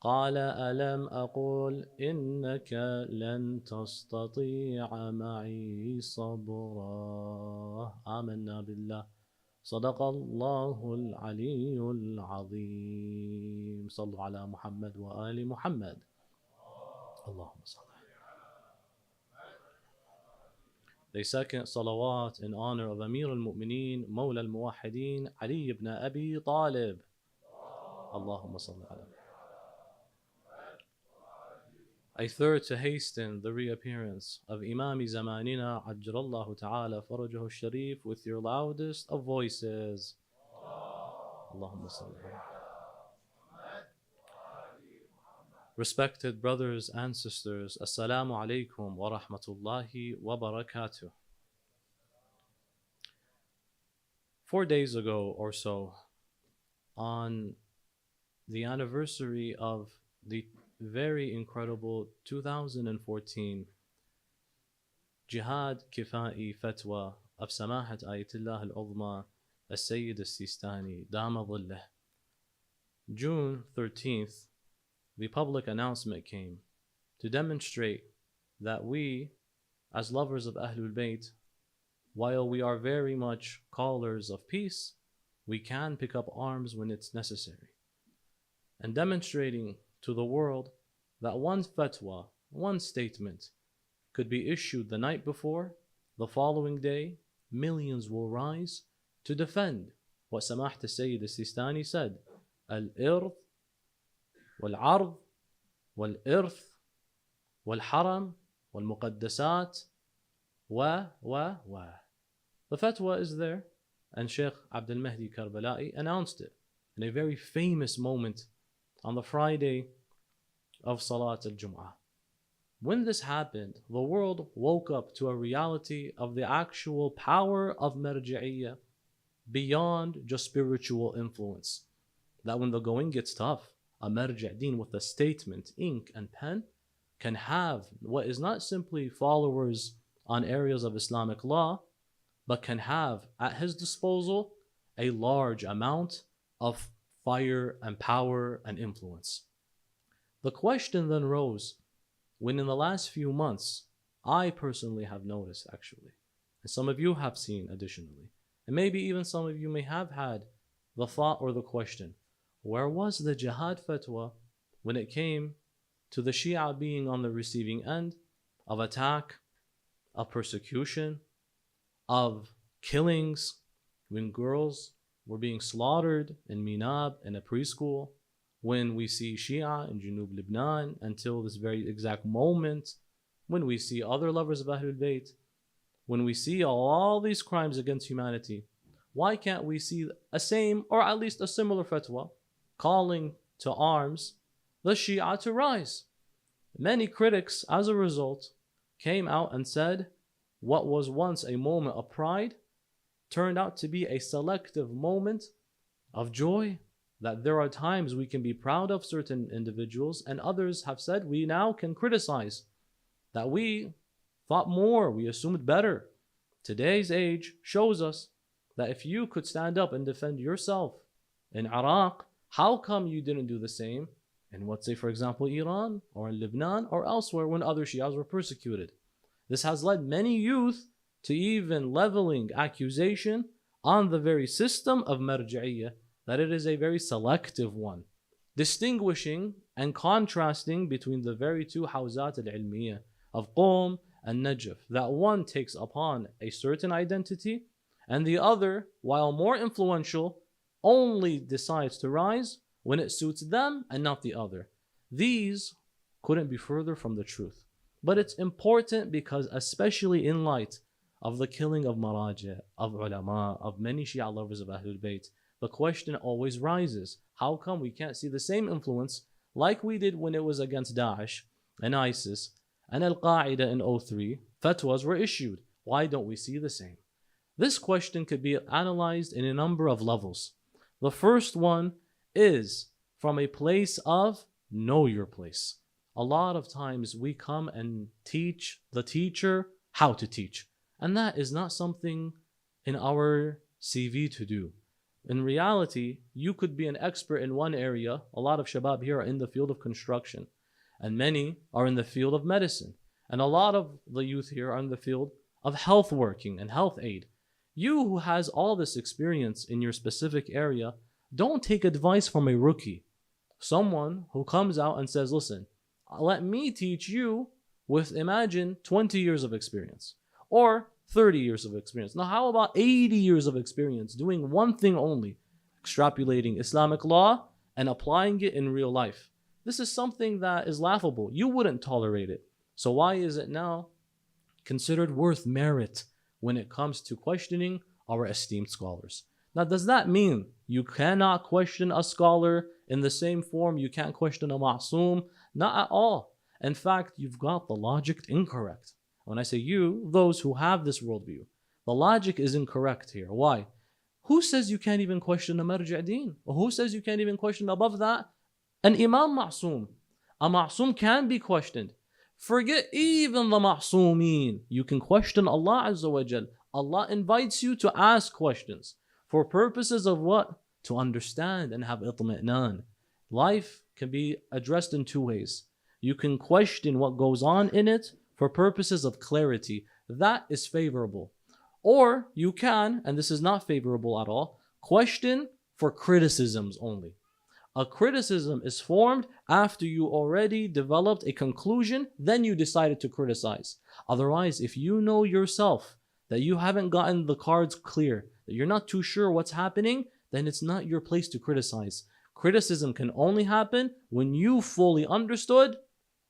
قال ألم أقول إنك لن تستطيع معي صبرا آمنا بالله صدق الله العلي العظيم صلوا على محمد وآل محمد اللهم صل. The second salawat in honor of Amir al-Mu'mineen, Mawla al-Muwahideen, Ali ibn Abi Talib. Allahumma salli ala. A third to hasten the reappearance of Imam Zamanina, Ajjalallahu Ta'ala Farajahu Sharif, with your loudest of voices. Allahumma salli ala. Respected brothers and sisters, Assalamu alaikum wa rahmatullahi wa barakatuh. 4 days ago or so, on the anniversary of the very incredible 2014 Jihad Kifai Fatwa of Samahat Ayatullah al-Uzma al-Sayyid al-Sistani, Dama Dhillah, June 13th, the public announcement came to demonstrate that we, as lovers of Ahlul Bayt, while we are very much callers of peace, we can pick up arms when it's necessary. And demonstrating to the world that one fatwa, one statement, could be issued the night before, the following day, millions will rise to defend what Samahat al-Sayyid al-Sistani said, al-irth والعرض والإرث والحرم والمقدسات و. The fatwa is there, and Sheikh Abdul Mahdi Karbala'i announced it in a very famous moment on the Friday of Salat al-Jum'ah. When this happened, the world woke up to a reality of the actual power of marji'iyya beyond just spiritual influence. That when the going gets tough, a marji' deen with a statement, ink and pen can have what is not simply followers on areas of Islamic law, but can have at his disposal a large amount of fire and power and influence. The question then rose when in the last few months, I personally have noticed actually, and some of you have seen additionally, and maybe even some of you may have had the thought or the question, where was the jihad fatwa when it came to the Shia being on the receiving end of attack, of persecution, of killings, when girls were being slaughtered in Minab in a preschool, when we see Shia in Junub Lebanon until this very exact moment, when we see other lovers of Ahlul Bayt, when we see all these crimes against humanity, why can't we see a same or at least a similar fatwa calling to arms the Shia to rise? Many critics, as a result, came out and said what was once a moment of pride turned out to be a selective moment of joy, that there are times we can be proud of certain individuals, and others have said we now can criticize, that we thought more, we assumed better. Today's age shows us that if you could stand up and defend yourself in Iraq, how come you didn't do the same in, let's say, for example, Iran or in Lebanon or elsewhere when other Shias were persecuted? This has led many youth to even leveling accusation on the very system of marji'iyya, that it is a very selective one, distinguishing and contrasting between the very two hawzat al-ilmiyya of Qom and Najaf, that one takes upon a certain identity and the other, while more influential, only decides to rise when it suits them and not the other. These couldn't be further from the truth. But it's important because, especially in light of the killing of maraji, of ulama, of many Shia lovers of Ahlul Bayt, the question always rises, how come we can't see the same influence like we did when it was against Daesh and ISIS and Al-Qaeda in 03? Fatwas were issued. Why don't we see the same? This question could be analyzed in a number of levels. The first one is from a place of know your place. A lot of times we come and teach the teacher how to teach, and that is not something in our CV to do. In reality, you could be an expert in one area. A lot of shabab here are in the field of construction, and many are in the field of medicine. And a lot of the youth here are in the field of health working and health aid. You who has all this experience in your specific area, don't take advice from a rookie. Someone who comes out and says, listen, let me teach you with, imagine, 20 years of experience or 30 years of experience. Now, how about 80 years of experience doing one thing only, extrapolating Islamic law and applying it in real life? This is something that is laughable. You wouldn't tolerate it. So why is it now considered worth merit when it comes to questioning our esteemed scholars? Now, does that mean you cannot question a scholar in the same form you can't question a ma'soom? Not at all. In fact, you've got the logic incorrect. When I say you, those who have this worldview, the logic is incorrect here. Why? Who says you can't even question a marji' deen? Or who says you can't even question above that an imam ma'soom? A ma'soom can be questioned. Forget even the ma'soomeen. You can question Allah Azza wa Jal. Allah invites you to ask questions. For purposes of what? To understand and have itmi'nan. Life can be addressed in two ways. You can question what goes on in it for purposes of clarity. That is favorable. Or you can, and this is not favorable at all, question for criticisms only. A criticism is formed after you already developed a conclusion, then you decided to criticize. Otherwise, if you know yourself that you haven't gotten the cards clear, that you're not too sure what's happening, then it's not your place to criticize. Criticism can only happen when you fully understood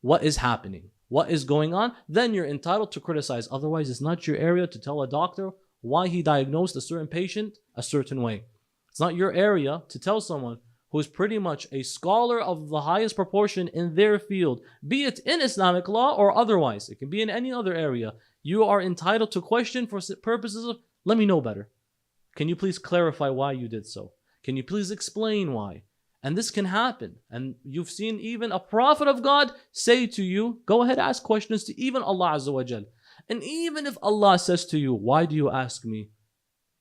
what is happening, what is going on, then you're entitled to criticize. Otherwise, it's not your area to tell a doctor why he diagnosed a certain patient a certain way. It's not your area to tell someone who is pretty much a scholar of the highest proportion in their field, be it in Islamic law or otherwise. It can be in any other area. You are entitled to question for purposes of, let me know better. Can you please clarify why you did so? Can you please explain why? And this can happen. And you've seen even a prophet of God say to you, go ahead, ask questions to even Allah Azza wa Jal. And even if Allah says to you, why do you ask me?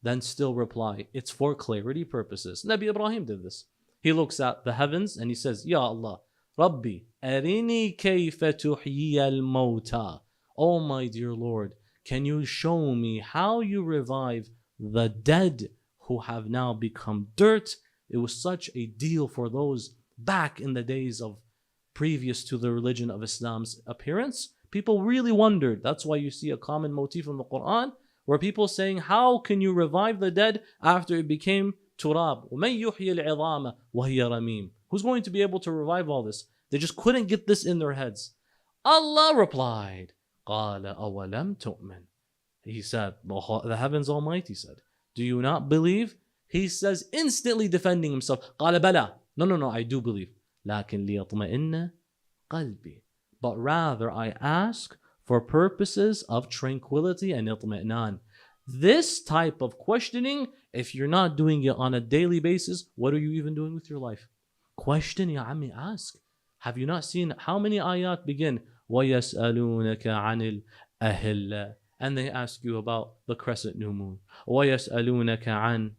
Then still reply, it's for clarity purposes. Nabi Ibrahim did this. He looks at the heavens and he says, Ya Allah, Rabbi, arini kayfa tuhyi al-mawta. Oh my dear Lord, can you show me how you revive the dead who have now become dirt? It was such a deal for those back in the days of previous to the religion of Islam's appearance. People really wondered. That's why you see a common motif in the Quran where people saying, how can you revive the dead after it became turab? وَمَنْ يُحْيِي الْعِظَامَ وَهِيَ رَمِيمٌ. Who's going to be able to revive all this? They just couldn't get this in their heads. Allah replied, قَالَ أَوَلَمْ تُؤْمِنْ. He said, the heavens Almighty said, do you not believe? He says, instantly defending himself, قَالَ بَلَى. No, I do believe. لَكِنْ لِيَطْمَئِنَّ قَلْبِي. But rather I ask for purposes of tranquility and itmi'nan. This type of questioning, if you're not doing it on a daily basis, what are you even doing with your life? Question, ya ammi, ask. Have you not seen how many ayat begin, وَيَسْأَلُونَكَ عَنِ الْأَهِلَّةِ, and they ask you about the crescent new moon. وَيَسْأَلُونَكَ عَنِ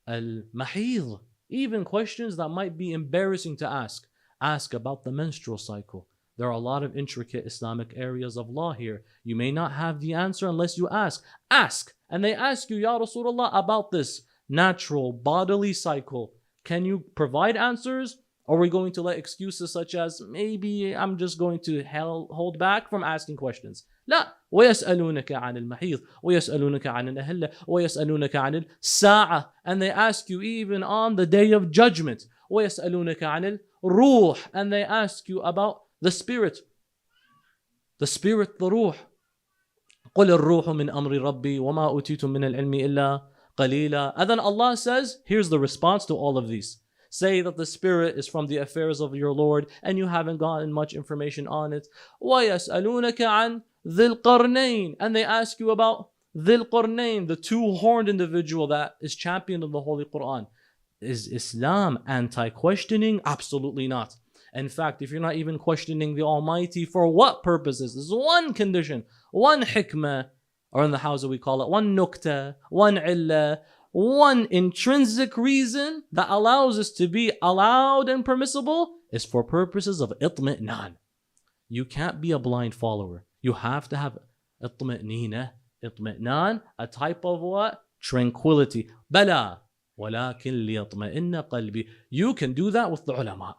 الْمَحِيضِ. Even questions that might be embarrassing to ask. Ask about the menstrual cycle. There are a lot of intricate Islamic areas of law here. You may not have the answer unless you ask. Ask. And they ask you, Ya Rasulullah, about this natural bodily cycle. Can you provide answers? Or are we going to let excuses such as, maybe I'm just going to hold back from asking questions? لا. وَيَسْأَلُونَكَ عَنِ الْمَحِيضِ وَيَسْأَلُونَكَ عَنِ الْأَهِلَّةِ وَيَسْأَلُونَكَ عَنِ السَّاعَةِ. And they ask you even on the day of judgment. وَيَسْأَلُونَكَ عَنِ الْرُوحِ. And they ask you about the spirit. The spirit, the ruh. قُلِ الرُّوحُ مِنْ أَمْرِ رَبِّي وَمَا أُوتِيتُم مِنَ الْعِلْمِ إِلَّا قَلِيلًا. And then Allah says, here's the response to all of these. Say that the spirit is from the affairs of your Lord and you haven't gotten much information on it. وَيَسْأَلُونَكَ عَنْ ذِي الْقَرْنَيْنِ. And they ask you about ذِي الْقَرْنَيْنِ, the two-horned individual that is championed in the Holy Quran. Is Islam anti-questioning? Absolutely not. In fact, if you're not even questioning the Almighty, for what purposes? There's one condition, one hikmah, or in the Hausa we call it one nukta, one illah, one intrinsic reason that allows us to be allowed and permissible is for purposes of itmi'nan. You can't be a blind follower. You have to have itmi'nan, a type of what? Tranquility. Bala. وَلَكِنْ لِيَطْمَئِنَّ قَلْبِي. You can do that with the ulama.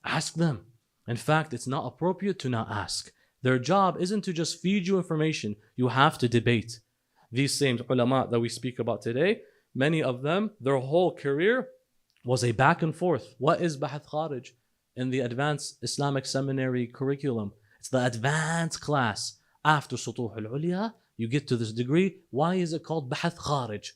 Ask them. In fact, it's not appropriate to not ask. Their job isn't to just feed you information. You have to debate. These same ulama that we speak about today, many of them, their whole career was a back and forth. What is Bahath Kharij in the advanced Islamic seminary curriculum? It's the advanced class. After Sutuh al-Ulya, you get to this degree. Why is it called Bahath Kharij?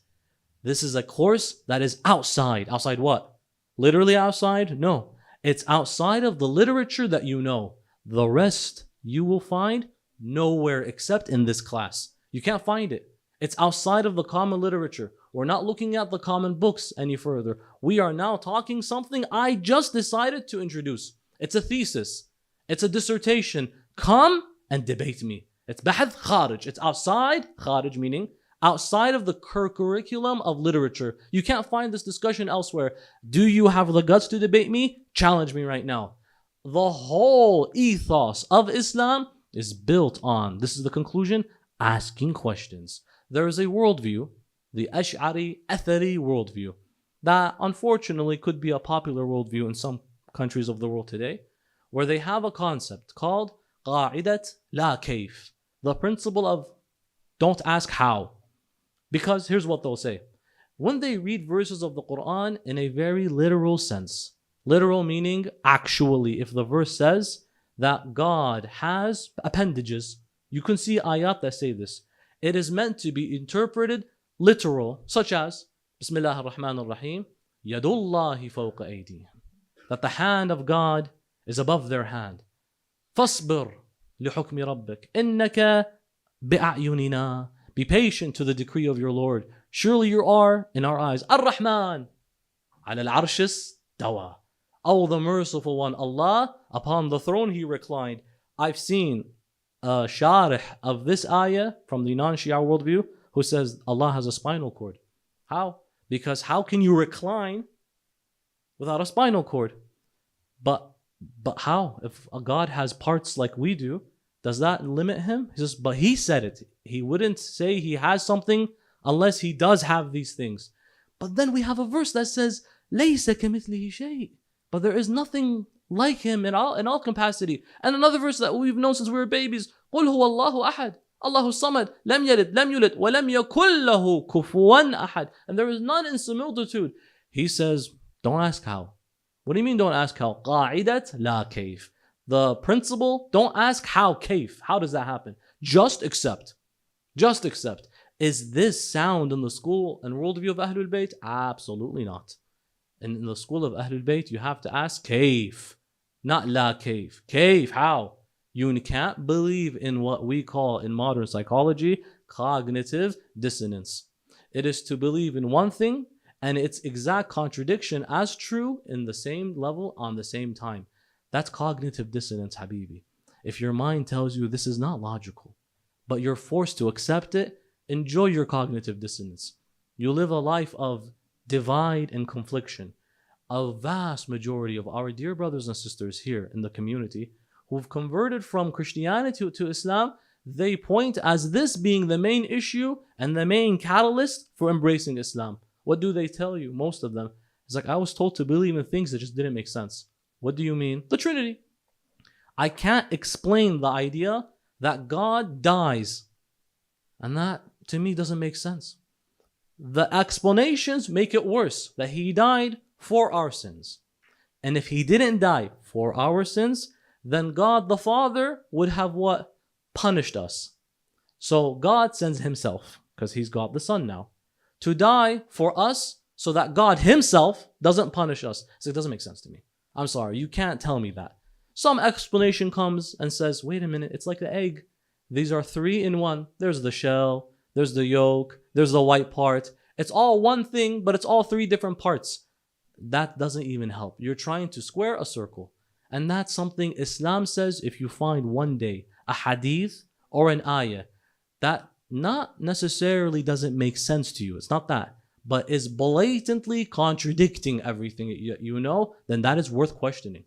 This is a course that is outside. Outside what? Literally outside? No. It's outside of the literature that you know. The rest you will find nowhere except in this class. You can't find it. It's outside of the common literature. We're not looking at the common books any further. We are now talking something I just decided to introduce. It's a thesis. It's a dissertation. Come and debate me. It's Bahath Kharij. It's outside, Kharij meaning outside of the curriculum of literature. You can't find this discussion elsewhere. Do you have the guts to debate me? Challenge me right now. The whole ethos of Islam is built on, this is the conclusion, asking questions. There is a worldview, the Ash'ari Athari worldview, that unfortunately could be a popular worldview in some countries of the world today, where they have a concept called قاعدة لا كيف, the principle of don't ask how. Because here's what they'll say. When they read verses of the Quran in a very literal sense, literal meaning actually, if the verse says that God has appendages, you can see ayat that say this. It is meant to be interpreted literal, such as Bismillah ar-Rahman ar-Rahim, Yadullahi fawqa aydihim, that the hand of God is above their hand. فاصبر لحكم ربك إنك بأعيننا. Be patient to the decree of your Lord. Surely you are in our eyes. Ar-Rahman على العرش استوى. Oh, the merciful one, Allah, upon the throne he reclined. I've seen a sharih of this ayah from the non-Shia worldview who says Allah has a spinal cord. How? Because how can you recline without a spinal cord? But how? If a God has parts like we do, does that limit him? He says, but he said it. He wouldn't say he has something unless he does have these things. But then we have a verse that says, لَيْسَ كَمِثْلِهِ شَيْءٍ. But there is nothing like him in all capacity. And another verse that we've known since we were babies, قُلْ هُوَ اللَّهُ أَحَدٌ Allahu Samad, لَمْ يَلِدْ لَمْ يُلِدْ وَلَمْ يَكُنْ لَهُ كُفُوًا أَحَدٌ. And there is none in similitude. He says, don't ask how. What do you mean don't ask how? قَاعِدَةٌ لَا كَيْفٍ. The principle, don't ask how, كيف. How does that happen? Just accept. Just accept. Is this sound in the school and worldview of Ahlul Bayt? Absolutely not. And in the school of Ahlul Bayt, you have to ask كيف, not لا كيف. كيف, how? You can't believe in what we call in modern psychology cognitive dissonance. It is to believe in one thing and its exact contradiction as true in the same level on the same time. That's cognitive dissonance, Habibi. If your mind tells you this is not logical, but you're forced to accept it, enjoy your cognitive dissonance. You live a life of divide and confliction. A vast majority of our dear brothers and sisters here in the community who've converted from Christianity to Islam, they point as this being the main issue and the main catalyst for embracing Islam. What do they tell you? Most of them. It's like, I was told to believe in things that just didn't make sense. What do you mean? The Trinity. I can't explain the idea that God dies. And that, to me, doesn't make sense. The explanations make it worse, that he died for our sins. And if he didn't die for our sins, then God the Father would have what? Punished us. So God sends himself, because he's God the Son now, to die for us so that God himself doesn't punish us. So it doesn't make sense to me. I'm sorry, you can't tell me that. Some explanation comes and says, wait a minute, it's like the egg. These are three in one. There's the shell, there's the yolk, there's the white part. It's all one thing, but it's all three different parts. That doesn't even help. You're trying to square a circle. And that's something Islam says if you find one day a hadith or an ayah that not necessarily doesn't make sense to you. It's not that. but is blatantly contradicting everything you know, then that is worth questioning.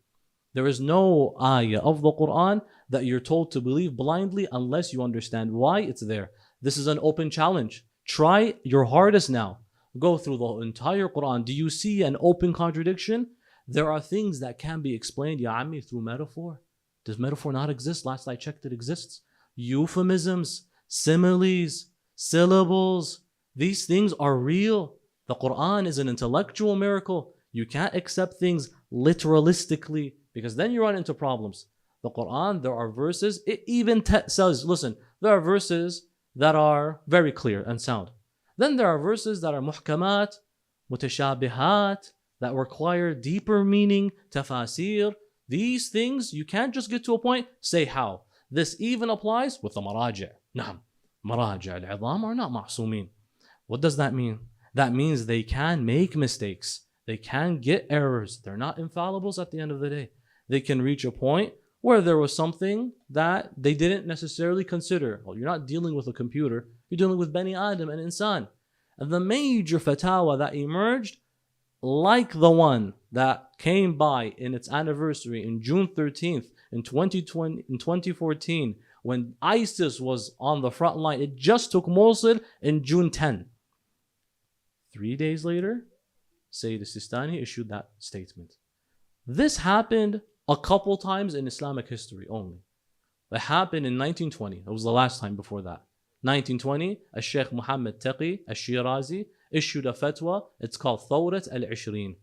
There is no ayah of the Quran that you're told to believe blindly unless you understand why it's there. This is an open challenge. Try your hardest now. Go through the entire Quran. Do you see an open contradiction? There are things that can be explained, ya ammi, through metaphor. Does metaphor not exist? Last I checked, it exists. Euphemisms, similes, syllables, these things are real. The Quran is an intellectual miracle. You can't accept things literalistically because then you run into problems. The Quran, there are verses, it even says, listen, there are verses that are very clear and sound. Then there are verses that are muhkamat, mutashabihat, that require deeper meaning, tafasir. These things, you can't just get to a point, say how. This even applies with the maraji'. Naam, maraji' al-'idham are not ma'sumin. What does that mean? That means they can make mistakes. They can get errors. They're not infallibles at the end of the day. They can reach a point where there was something that they didn't necessarily consider. Well, you're not dealing with a computer. You're dealing with Bani Adam and Insan. And the major fatwa that emerged, like the one that came by in its anniversary in June 13th in 2014, when ISIS was on the front line, it just took Mosul in June 10. 3 days later, Sayyid Sistani issued that statement. This happened a couple times in Islamic history only. It happened in 1920. It was the last time before that. 1920, Sheikh Mohammed Taqi al-Shirazi issued a fatwa. It's called Thawrat al-Ishreen.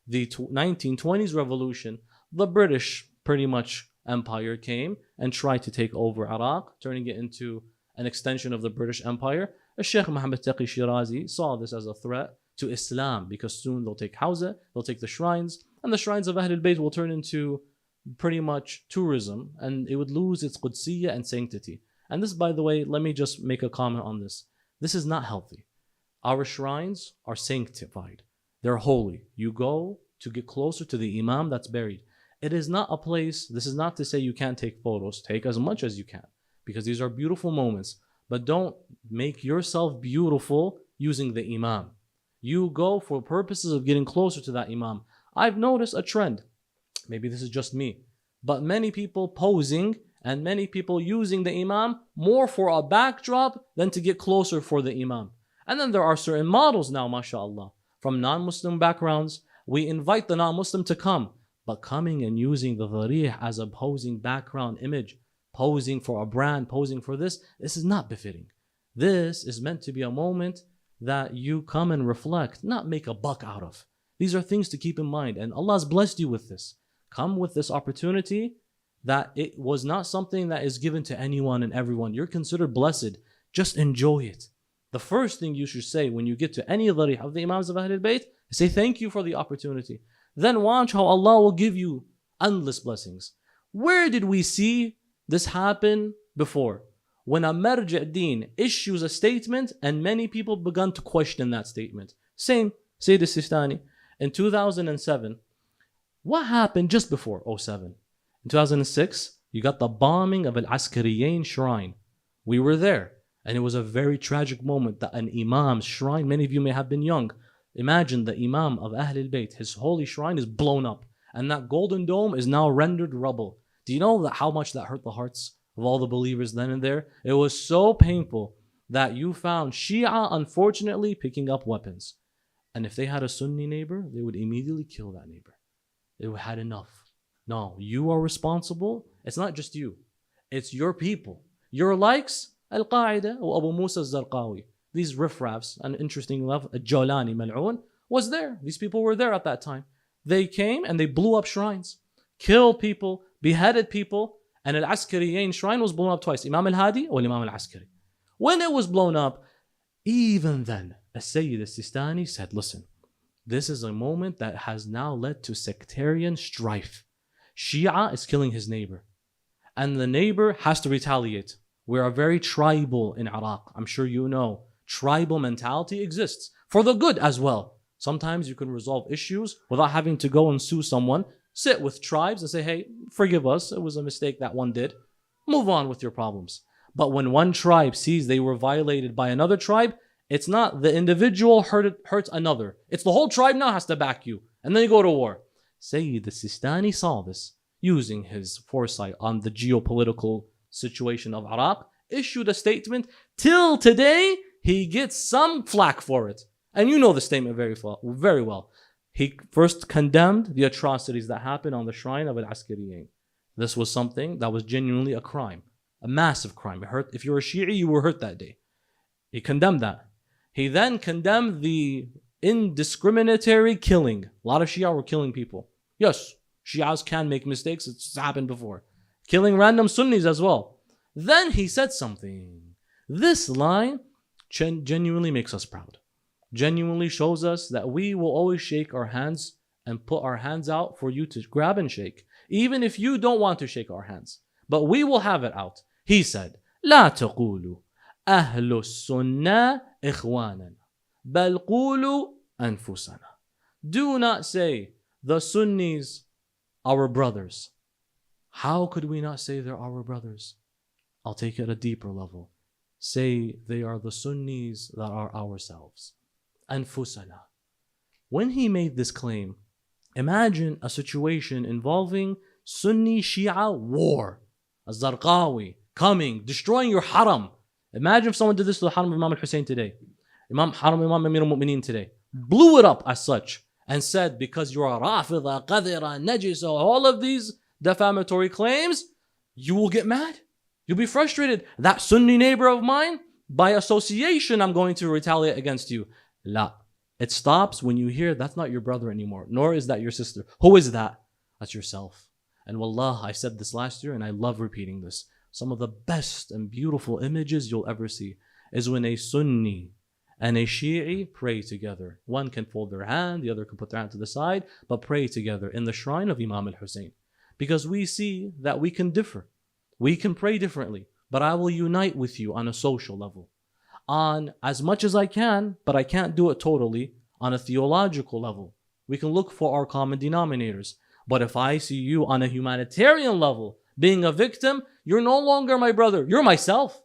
The 1920s revolution, the British pretty much empire came and tried to take over Iraq, turning it into an extension of the British Empire. Sheikh Mohammed Taqi Shirazi saw this as a threat to Islam because soon they'll take Hawza, they'll take the shrines, and the shrines of Ahlul Bayt will turn into pretty much tourism and it would lose its Qudsiyya and sanctity. And this, by the way, let me just make a comment on this. This is not healthy. Our shrines are sanctified. They're holy. You go to get closer to the Imam that's buried. It is not a place, this is not to say you can't take photos. Take as much as you can because these are beautiful moments. But don't make yourself beautiful using the Imam. You go for purposes of getting closer to that Imam. I've noticed a trend. Maybe this is just me. But many people posing and many people using the Imam more for a backdrop than to get closer for the Imam. And then there are certain models now, mashallah, from non-Muslim backgrounds. We invite the non-Muslim to come. But coming and using the dharih as a posing background image, posing for a brand, posing for this is not befitting. This is meant to be a moment that you come and reflect, not make a buck out of. These are things to keep in mind, and Allah has blessed you with this. Come with this opportunity that it was not something that is given to anyone and everyone. You're considered blessed. Just enjoy it. The first thing you should say when you get to any dharih of the Imams of Ahlul Bayt is say thank you for the opportunity. Then watch how Allah will give you endless blessings. Where did we see this happen before? When a marji' deen issues a statement and many people began to question that statement. Same, Sayyid Sistani. In 2007, what happened just before 07? In 2006, you got the bombing of Al-Askariyin shrine. We were there. And it was a very tragic moment that an Imam's shrine, many of you may have been young. Imagine the Imam of Ahlul Bayt, his holy shrine is blown up. And that golden dome is now rendered rubble. Do you know how much that hurt the hearts of all the believers then and there? It was so painful that you found Shia, unfortunately, picking up weapons. And if they had a Sunni neighbor, they would immediately kill that neighbor. They had enough. No, you are responsible. It's not just you. It's your people. Your likes, Al-Qaeda or Abu Musa al-Zarqawi. These riffraffs, an interesting love, Jawlani Mal'oon, was there. These people were there at that time. They came and they blew up shrines, killed people, beheaded people, and Al-Askariyin shrine was blown up twice. Imam al-Hadi or Imam al-Askari. When it was blown up, even then, As-Sayyid Sistani said, listen, this is a moment that has now led to sectarian strife. Shia is killing his neighbor, and the neighbor has to retaliate. We are very tribal in Iraq. I'm sure you know. Tribal mentality exists for the good as well. Sometimes you can resolve issues without having to go and sue someone. Sit with tribes and say, hey, forgive us. It was a mistake that one did. Move on with your problems. But when one tribe sees they were violated by another tribe, It's not the individual hurts another. It's the whole tribe now has to back you. And then you go to war. Sayyid al-Sistani saw this, using his foresight on the geopolitical situation of Iraq, issued a statement. Till today, he gets some flack for it. And you know the statement very well. He first condemned the atrocities that happened on the shrine of Al-Askariyin. This was something that was genuinely a crime, a massive crime. It hurt. If you were a Shi'i, you were hurt that day. He condemned that. He then condemned the indiscriminatory killing. A lot of Shia were killing people. Yes, Shias can make mistakes. It's happened before. Killing random Sunnis as well. Then he said something. This line genuinely makes us proud. Genuinely shows us that we will always shake our hands and put our hands out for you to grab and shake. Even if you don't want to shake our hands. But we will have it out. He said, لا تقولوا أهل السنة إخوانا بل قولوا أنفسنا. Do not say the Sunnis our brothers. How could we not say they're our brothers? I'll take it at a deeper level. Say they are the Sunnis that are ourselves. أنفسنا. When he made this claim, imagine a situation involving Sunni Shia war. Al-Zarqawi coming, destroying your haram. Imagine if someone did this to the haram of Imam al-Hussein today. Imam Amir al-Mu'mineen today. Blew it up as such and said, because you are Rafida, Qadira, Najisa, all of these defamatory claims, you will get mad. You'll be frustrated. That Sunni neighbor of mine, by association, I'm going to retaliate against you. La. It stops when you hear that's not your brother anymore, nor is that your sister. Who is that? That's yourself. And wallah, I said this last year and I love repeating this. Some of the best and beautiful images you'll ever see is when a Sunni and a Shi'i pray together. One can fold their hand, the other can put their hand to the side, but pray together in the shrine of Imam al-Hussein. Because we see that we can differ. We can pray differently, but I will unite with you on a social level. On as much as I can, but I can't do it totally, on a theological level. We can look for our common denominators. But if I see you on a humanitarian level, being a victim, you're no longer my brother, you're myself.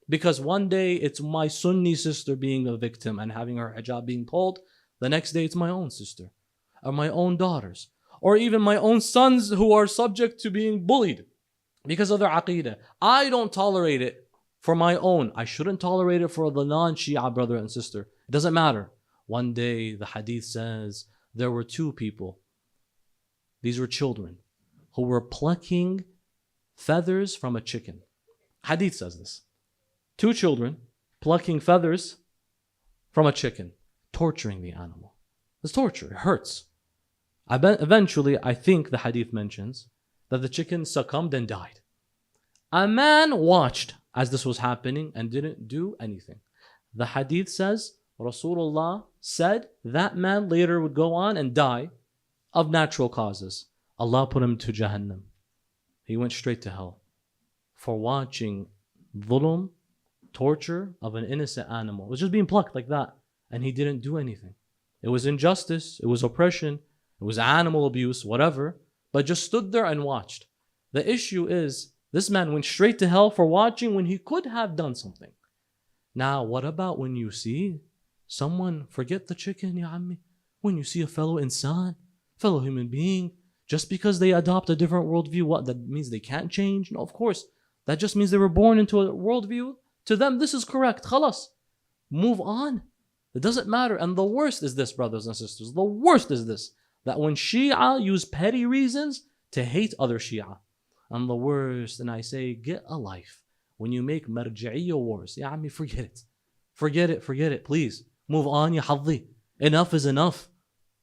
Because one day it's my Sunni sister being a victim and having her hijab being pulled. The next day it's my own sister, or my own daughters, or even my own sons who are subject to being bullied because of their aqidah. I don't tolerate it for my own. I shouldn't tolerate it for the non-Shia brother and sister. It doesn't matter. One day the hadith says there were two people. These were children who were plucking feathers from a chicken. Hadith says this. Two children plucking feathers from a chicken, torturing the animal. It's torture. It hurts. Eventually, I think the hadith mentions that the chicken succumbed and died. A man watched as this was happening and didn't do anything. The hadith says Rasulullah said that man later would go on and die of natural causes. Allah put him to Jahannam. He went straight to hell for watching dhulm, torture of an innocent animal. It was just being plucked like that. And he didn't do anything. It was injustice. It was oppression. It was animal abuse, whatever. But just stood there and watched. The issue is, this man went straight to hell for watching when he could have done something. Now, what about when you see someone, forget the chicken, ya ammi, when you see a fellow insan, fellow human being, just because they adopt a different worldview, what, that means they can't change? No, of course. That just means they were born into a worldview. To them, this is correct. Khalas. Move on. It doesn't matter. And the worst is this, brothers and sisters. The worst is this. That when Shia use petty reasons to hate other Shia. And the worst, and I say, get a life. When you make marja'iyya wars, ya ammi, forget it. Forget it, please. Move on, ya hadhi. Enough is enough.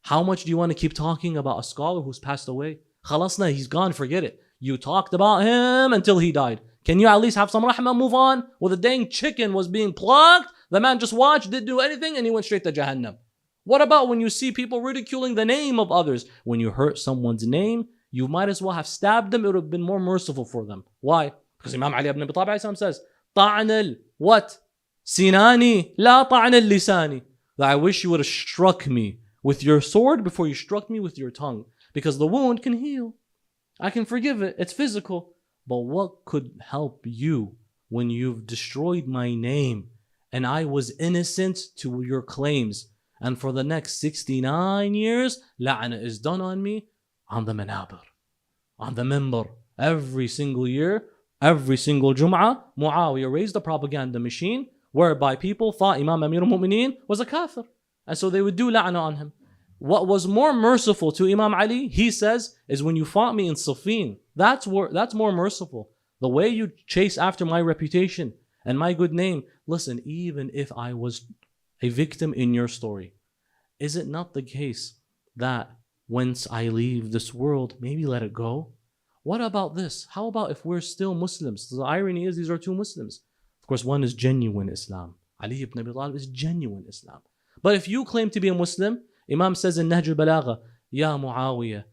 How much do you want to keep talking about a scholar who's passed away? Khalasna, he's gone, forget it. You talked about him until he died. Can you at least have some rahmah, move on? Well, the dang chicken was being plucked. The man just watched, didn't do anything, and he went straight to Jahannam. What about when you see people ridiculing the name of others? When you hurt someone's name, you might as well have stabbed them. It would have been more merciful for them. Why? Because Imam Ali ibn Abi Talib says, طَعْنَ what? Sinani, la طَعْنَ lisani. That I wish you would have struck me with your sword before you struck me with your tongue. Because the wound can heal. I can forgive it. It's physical. But what could help you when you've destroyed my name and I was innocent to your claims. And for the next 69 years, la'na is done on me on the manabir, on the minbar. Every single year, every single Jum'ah, Muawiyah raised a propaganda machine whereby people thought Imam Amir al-Mu'mineen was a kafir. And so they would do la'na on him. What was more merciful to Imam Ali, he says, is when you fought me in Siffin. That's more merciful. The way you chase after my reputation and my good name. Listen, even if I was a victim in your story, is it not the case that once I leave this world, maybe let it go? What about this? How about if we're still Muslims? The irony is these are two Muslims. Of course, one is genuine Islam. Ali ibn Abi Talib is genuine Islam. But if you claim to be a Muslim, Imam says in Nahj al-Balagha, Ya Muawiyah,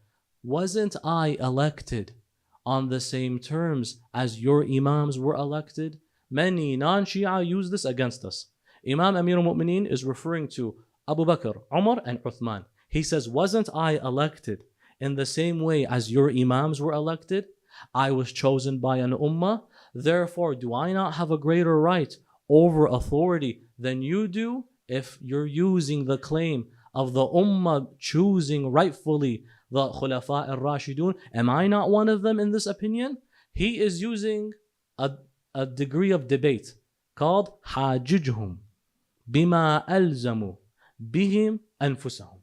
wasn't I elected on the same terms as your Imams were elected? Many non-Shia use this against us. Imam Amir al-Mu'mineen is referring to Abu Bakr, Umar, and Uthman. He says, wasn't I elected in the same way as your Imams were elected? I was chosen by an ummah. Therefore, do I not have a greater right over authority than you do if you're using the claim of the ummah choosing rightfully the Khulafa al-Rashidun? Am I not one of them in this opinion? He is using a degree of debate called Hajijhum bima alzamu bihim anfusahum.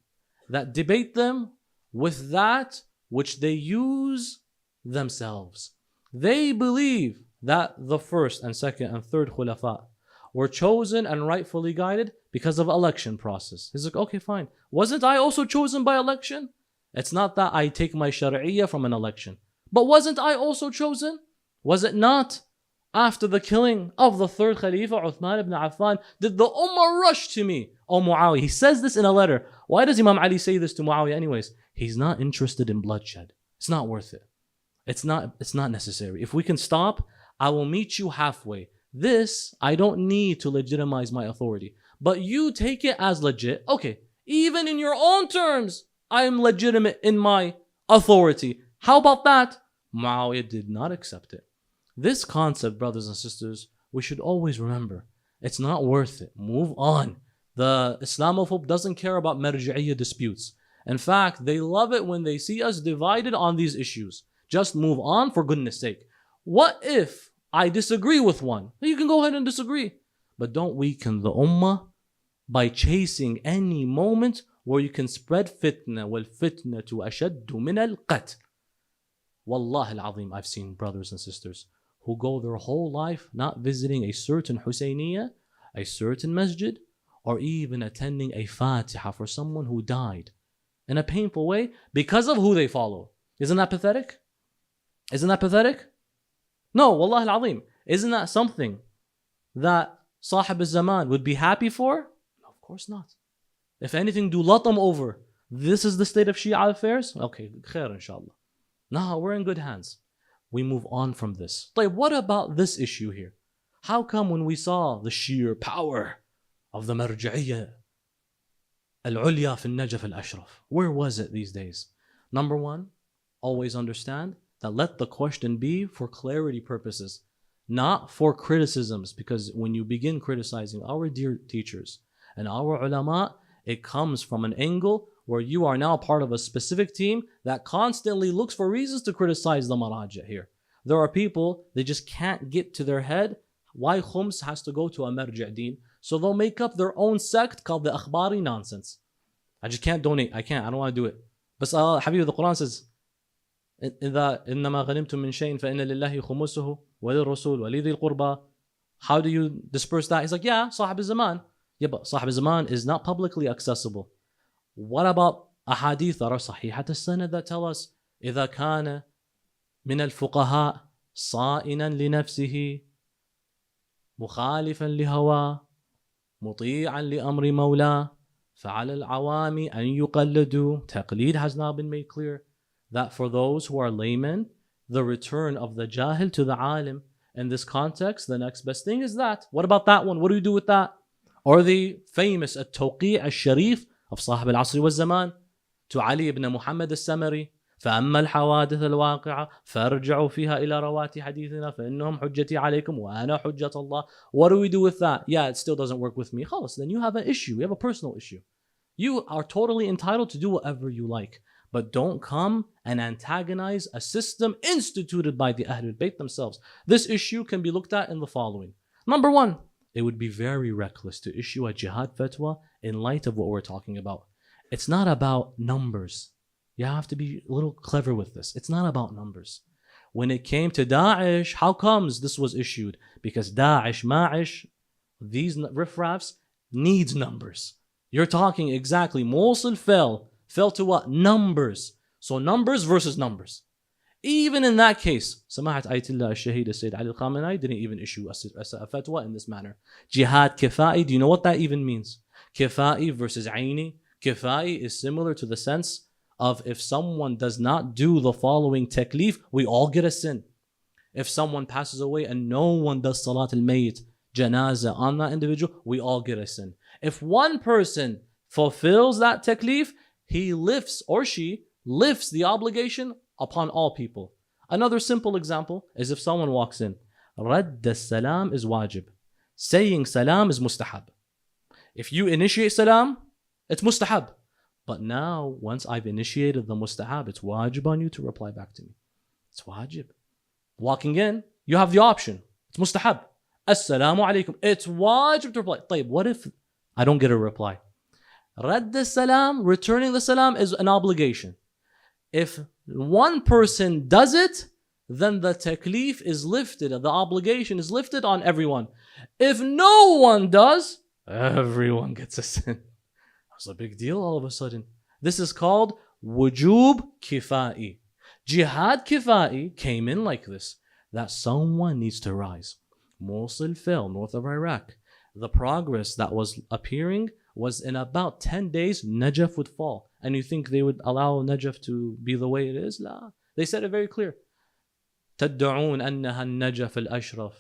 That debate them with that which they use themselves. They believe that the first and second and third Khulafa were chosen and rightfully guided because of election process. He's like, okay, fine. Wasn't I also chosen by election? It's not that I take my Shari'iyah from an election. But wasn't I also chosen? Was it not after the killing of the third Khalifa, Uthman ibn Affan, did the Ummah rush to me? Oh, Muawiyah. He says this in a letter. Why does Imam Ali say this to Muawiyah anyways? He's not interested in bloodshed. It's not worth it. It's not necessary. If we can stop, I will meet you halfway. This, I don't need to legitimize my authority. But you take it as legit. Okay, even in your own terms, I am legitimate in my authority. How about that? Muawiyah did not accept it. This concept, brothers and sisters, we should always remember. It's not worth it. Move on. The Islamophobe doesn't care about marji'iyya disputes. In fact, they love it when they see us divided on these issues. Just move on for goodness sake. What if I disagree with one? You can go ahead and disagree. But don't weaken the ummah by chasing any moment where you can spread fitna. وَالْفِتْنَةُ أَشَدُّ مِنَ الْقَتْلِ. Wallahi al-azim, I've seen brothers and sisters who go their whole life not visiting a certain Husayniyah, a certain masjid, or even attending a Fatiha for someone who died in a painful way because of who they follow. Isn't that pathetic? Isn't that pathetic? No, wallahi al-azim. Isn't that something that Sahib al-Zaman would be happy for? No, of course not. If anything, do latam over. This is the state of Shia affairs? Okay, khair inshallah. No, we're in good hands. We move on from this. Like, what about this issue here? How come when we saw the sheer power of the marji'iyya al-ulya fi al-najaf al-ashraf, where was it these days? Number one, always understand that let the question be for clarity purposes, not for criticisms, because when you begin criticizing our dear teachers and our ulama, it comes from an angle where you are now part of a specific team that constantly looks for reasons to criticize the marajah here. There are people, they just can't get to their head why khums has to go to a marji' deen, so they'll make up their own sect called the akhbari nonsense. I just can't donate. I don't want to do it. But Habib, the Quran says, إِذَا إِنَّمَا غَنِمْتُم مِّن شَيْءٍ فَإِنَّ لِلَّهِ خُمُسُهُ وَلِلرَّسُولِ وَلِذِي الْقُرْبَى. How do you disperse that? He's like, yeah, Sahib al-Zaman. Yeah, but Sahib al-Zaman is not publicly accessible. What about ahadith that are sahihat al-sanad that tell us إِذَا كَانَ مِنَ الْفُقَهَاءِ صَائِنًا لِنَفْسِهِ مُخَالِفًا لِهَوَى مُطِيعًا لِأَمْرِ مَوْلَى فَعَلَى الْعَوَامِ أَن يُقَلِّدُوا. Taqleed has now been made clear that for those who are laymen, the return of the jahil to the alim. In this context, the next best thing is that. What about that one? What do we do with that? Or the famous at-Tawqi' al-Sharif of Sahib al-Asri wal-Zaman to Ali ibn Muhammad al-Samari فأما الحوادث الواقعة فارجعوا فيها إلى رواتي حديثنا فإنهم حجتي عليكم وأنا حجة الله. What do we do with that? Yeah, it still doesn't work with me. خلاص, then you have an issue. You have a personal issue. You are totally entitled to do whatever you like. But don't come and antagonize a system instituted by the Ahlul Bayt themselves. This issue can be looked at in the following. Number one, it would be very reckless to issue a jihad fatwa in light of what we're talking about. It's not about numbers. You have to be a little clever with this. It's not about numbers. When it came to Daesh, how comes this was issued? Because Daesh, Ma'ish, these riffraffs needs numbers. You're talking exactly, Mosul fell to what? Numbers. So numbers versus numbers. Even in that case, Samahat Ayatollah al-Shahid Sayyid Ali al-Khamenei didn't even issue a fatwa in this manner. Jihad Kifa'i, do you know what that even means? Kifa'i versus Aini. Kifa'i is similar to the sense of if someone does not do the following taklif, we all get a sin. If someone passes away and no one does Salat al-Mayyit, Janazah on that individual, we all get a sin. If one person fulfills that taklif, he lifts or she lifts the obligation upon all people. Another simple example is if someone walks in. Radd as-salam is wajib. Saying salam is mustahab. If you initiate salam, it's mustahab. But now, once I've initiated the mustahab, it's wajib on you to reply back to me. It's wajib. Walking in, you have the option. It's mustahab. Assalamu alaikum. It's wajib to reply. طيب, what if I don't get a reply? Radd as-salam, returning the salam, is an obligation. If one person does it, then the taklif is lifted, the obligation is lifted on everyone. If no one does, everyone gets a sin. That's a big deal all of a sudden. This is called wujub kifa'i. Jihad kifa'i came in like this, that someone needs to rise. Mosul fell, north of Iraq. The progress that was appearing was in about 10 days, Najaf would fall. And you think they would allow Najaf to be the way it is? La. They said it very clear. تدعون أنها النجف الأشرف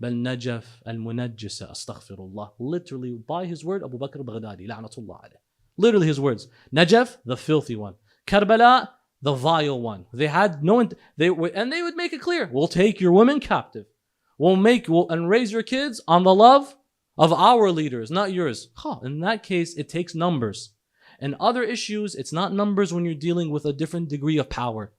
بل نجف المنجسة أستغفر الله. Literally, by his word, Abu Bakr al-Baghdadi, la'natullah alayh. Literally his words. Najaf, the filthy one. Karbala, the vile one. They had no, they would make it clear. We'll take your women captive. And raise your kids on the love of our leaders, not yours. In that case, it takes numbers. In other issues, it's not numbers when you're dealing with a different degree of power.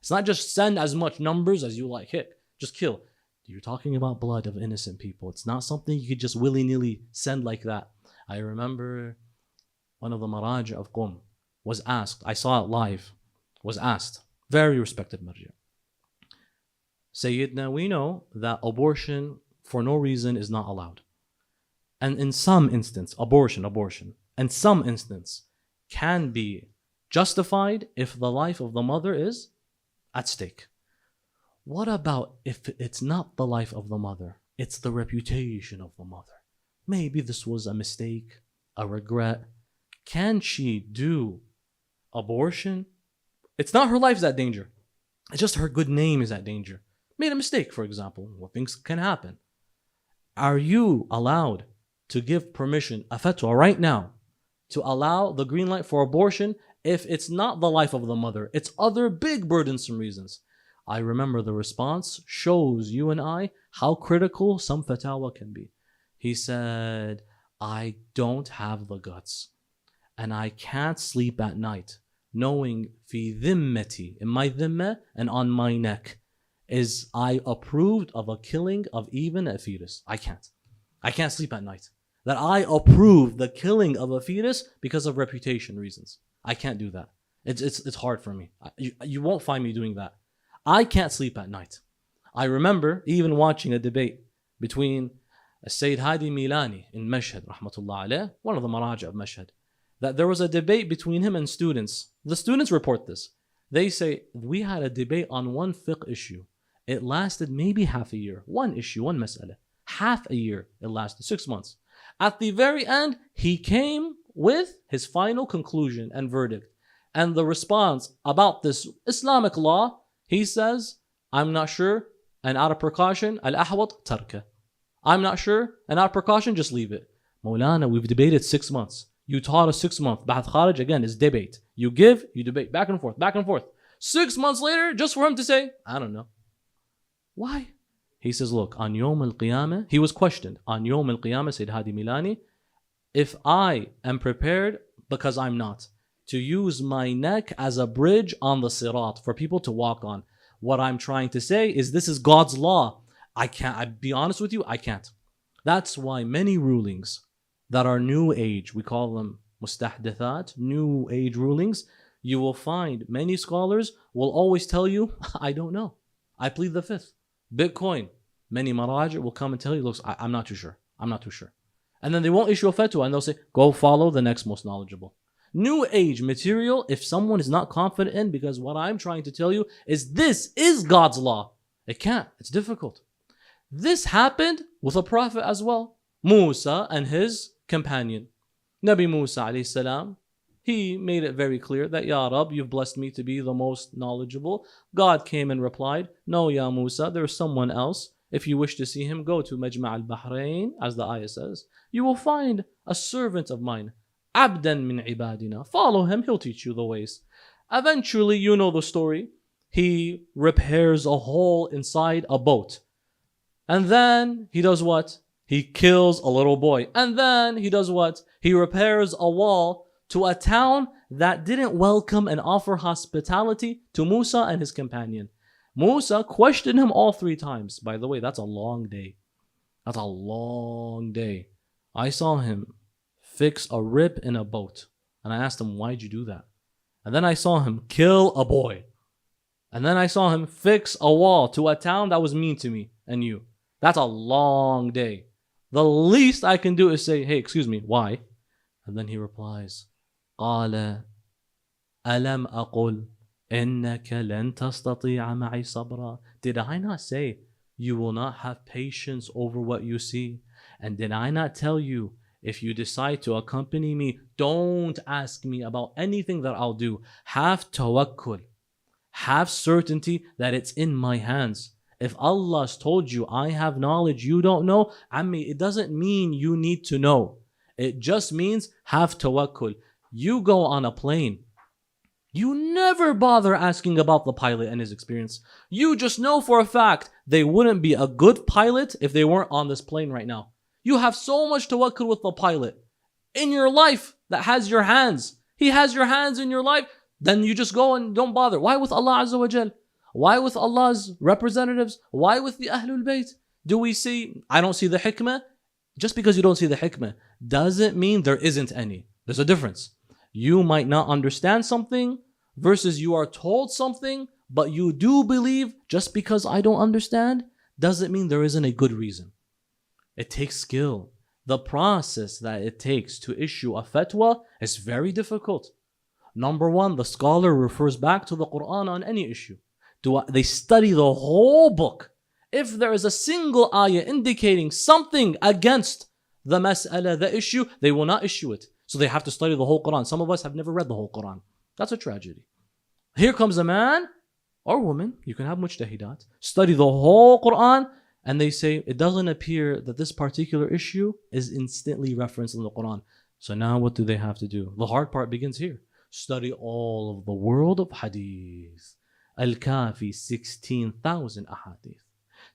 It's not just send as much numbers as you like. Hit, just kill. You're talking about blood of innocent people. It's not something you could just willy-nilly send like that. I remember one of the Maraja of Qum was asked, I saw it live, was asked, very respected marja. Sayyidina, we know that abortion for no reason is not allowed. And in some instance, abortion, in some instance, can be justified if the life of the mother is at stake. What about if it's not the life of the mother, it's the reputation of the mother? Maybe this was a mistake, a regret. Can she do abortion? It's not her life's at danger. It's just her good name is at danger. Made a mistake, for example. Well, things can happen. Are you allowed to give permission, a fatwa right now, to allow the green light for abortion if it's not the life of the mother, it's other big burdensome reasons? I remember the response shows you and I how critical some fatwa can be. He said, I don't have the guts and I can't sleep at night knowing fi dhimmati, in my dhimma and on my neck, is I approved of a killing of even a fetus. I can't sleep at night. That I approve the killing of a fetus because of reputation reasons. I can't do that. It's hard for me. You won't find me doing that. I can't sleep at night. I remember even watching a debate between Sayyid Hadi Milani in Mashhad, rahmatullah alayh, one of the Maraja of Mashhad, that there was a debate between him and students. The students report this. They say, we had a debate on one fiqh issue. It lasted maybe half a year. One issue, one mas'ala. Half a year it lasted, 6 months. At the very end, he came with his final conclusion and verdict. And the response about this Islamic law, he says, I'm not sure, and out of precaution, al-ahwat tarka. I'm not sure, and out of precaution, just leave it. Maulana, we've debated 6 months. You taught us 6 months. Ba'ath Kharij, again, is debate. You give, you debate, back and forth, back and forth. 6 months later, just for him to say, I don't know. Why? He says, look, on Yawm al-Qiyamah, he was questioned. On Yawm al-Qiyamah, Sayyid Hadi Milani, if I am prepared, because I'm not, to use my neck as a bridge on the Sirat for people to walk on. What I'm trying to say is this is God's law. I can't, I'll be honest with you, I can't. That's why many rulings that are new age, we call them mustahdithat, new age rulings, you will find many scholars will always tell you, I don't know. I plead the fifth. Bitcoin, many marajir will come and tell you, look, I'm not too sure. I'm not too sure. And then they won't issue a fatwa and they'll say, go follow the next most knowledgeable. New age material, if someone is not confident in, because what I'm trying to tell you is this is God's law. It can't. It's difficult. This happened with a prophet as well. Musa and his companion. Nabi Musa alayhi salam, he made it very clear that, Ya Rab, you've blessed me to be the most knowledgeable. God came and replied, no, Ya Musa, there's someone else. If you wish to see him, go to Majma' al-Bahrain, as the ayah says. You will find a servant of mine, Abdan min ibadina. Follow him, he'll teach you the ways. Eventually, you know the story. He repairs a hole inside a boat. And then he does what? He kills a little boy. And then he does what? He repairs a wall to a town that didn't welcome and offer hospitality to Musa and his companion. Musa questioned him all 3 times. By the way, that's a long day. That's a long day. I saw him fix a rip in a boat. And I asked him, why'd you do that? And then I saw him kill a boy. And then I saw him fix a wall to a town that was mean to me and you. That's a long day. The least I can do is say, hey, excuse me, why? And then he replies, قال ألم أقل إنك لن تستطيع معي صبرا. Did I not say you will not have patience over what you see? And did I not tell you, if you decide to accompany me, don't ask me about anything that I'll do. Have tawakkul. Have certainty that it's in my hands. If Allah's told you, I have knowledge you don't know, Ammi, it doesn't mean you need to know. It just means have tawakkul. You go on a plane. You never bother asking about the pilot and his experience. You just know for a fact they wouldn't be a good pilot if they weren't on this plane right now. You have so much tawakkul with the pilot in your life that has your hands. He has your hands in your life. Then you just go and don't bother. Why with Allah Azza wa Jal? Why with Allah's representatives? Why with the Ahlul Bayt? Do we see, I don't see the hikmah? Just because you don't see the hikmah doesn't mean there isn't any. There's a difference. You might not understand something versus you are told something, but you do believe just because I don't understand doesn't mean there isn't a good reason. It takes skill. The process that it takes to issue a fatwa is very difficult. Number one, the scholar refers back to the Quran on any issue. They study the whole book. If there is a single ayah indicating something against the mas'ala, the issue, they will not issue it. So they have to study the whole Quran. Some of us have never read the whole Quran. That's a tragedy. Here comes a man or woman, you can have mujtahidat, study the whole Quran, and they say it doesn't appear that this particular issue is instantly referenced in the Quran. So now what do they have to do? The hard part begins here. Study all of the world of hadith. Al-Kafi, 16,000 ahadith.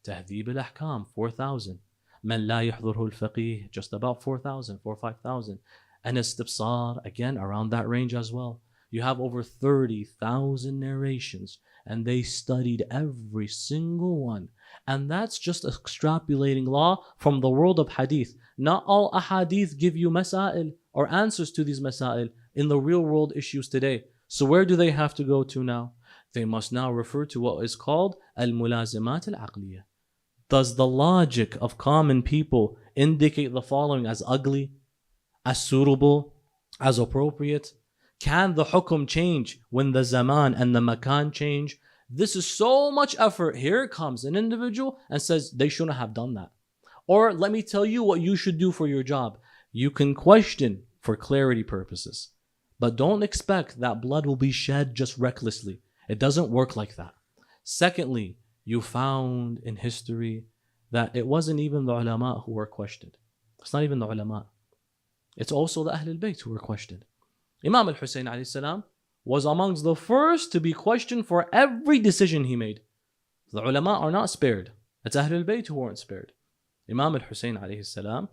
Tahdhib al-Ahkam, 4,000. Man la yahdurhu al-Faqih, just about 4,000, 4,000 or 5,000. And Istibsar, again, around that range as well. You have over 30,000 narrations, and they studied every single one. And that's just extrapolating law from the world of hadith. Not all ahadith give you masail or answers to these masail in the real world issues today. So where do they have to go to now? They must now refer to what is called al-mulazimat al-aqliyah. Does the logic of common people indicate the following as ugly, as suitable, as appropriate? Can the hukum change when the zaman and the makan change? This is so much effort. Here comes an individual and says they shouldn't have done that. Or let me tell you what you should do for your job. You can question for clarity purposes, but don't expect that blood will be shed just recklessly. It doesn't work like that. Secondly, you found in history that it wasn't even the ulama who were questioned. It's not even the ulama. It's also the Ahlul Bayt who were questioned. Imam al-Hussein alayhi salam was amongst the first to be questioned for every decision he made. The ulama are not spared. It's Ahlul Bayt who weren't spared. Imam al-Hussein alayhi salam,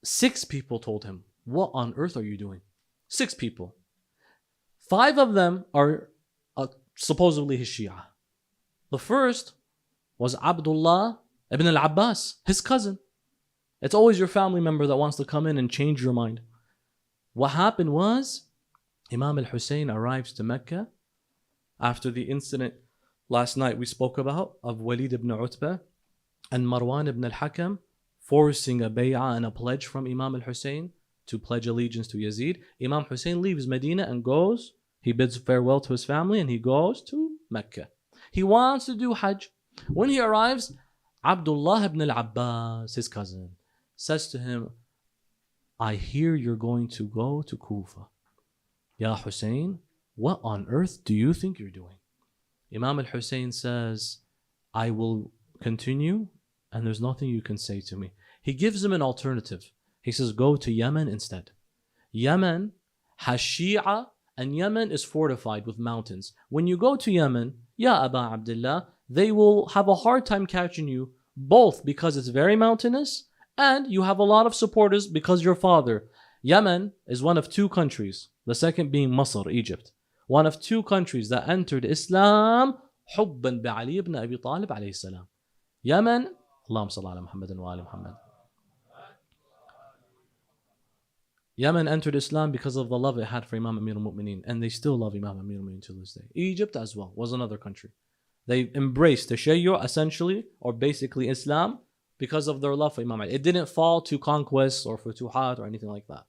6 people told him, what on earth are you doing? 6 people. 5 of them are supposedly his Shia. The first was Abdullah ibn al-Abbas, his cousin. It's always your family member that wants to come in and change your mind. What happened was, Imam al-Hussein arrives to Mecca after the incident last night we spoke about of Walid ibn Utbah and Marwan ibn al-Hakam forcing a bay'ah and a pledge from Imam al-Hussein to pledge allegiance to Yazid. Imam Hussein leaves Medina and goes, he bids farewell to his family and he goes to Mecca. He wants to do Hajj. When he arrives, Abdullah ibn al-Abbas, his cousin, says to him, I hear you're going to go to Kufa. Ya Hussein, what on earth do you think you're doing? Imam al-Hussein says, I will continue and there's nothing you can say to me. He gives him an alternative. He says, go to Yemen instead. Yemen has Shia and Yemen is fortified with mountains. When you go to Yemen, Ya Aba Abdullah, they will have a hard time catching you, both because it's very mountainous and you have a lot of supporters because your father. Yemen is one of 2 countries, the second being Masr, Egypt. One of 2 countries that entered Islam حبا بعلي ibn Abi Talib alayhi salam. Yemen, Allahumma salli ala Muhammadin wa ala Muhammad. Yemen entered Islam because of the love it had for Imam Amir al-Mu'mineen, and they still love Imam Amir al-Mu'mineen to this day. Egypt as well was another country. They embraced Tashayyu essentially, or basically Islam, because of their love for Imam Ali. It didn't fall to conquest or futuhat or anything like that.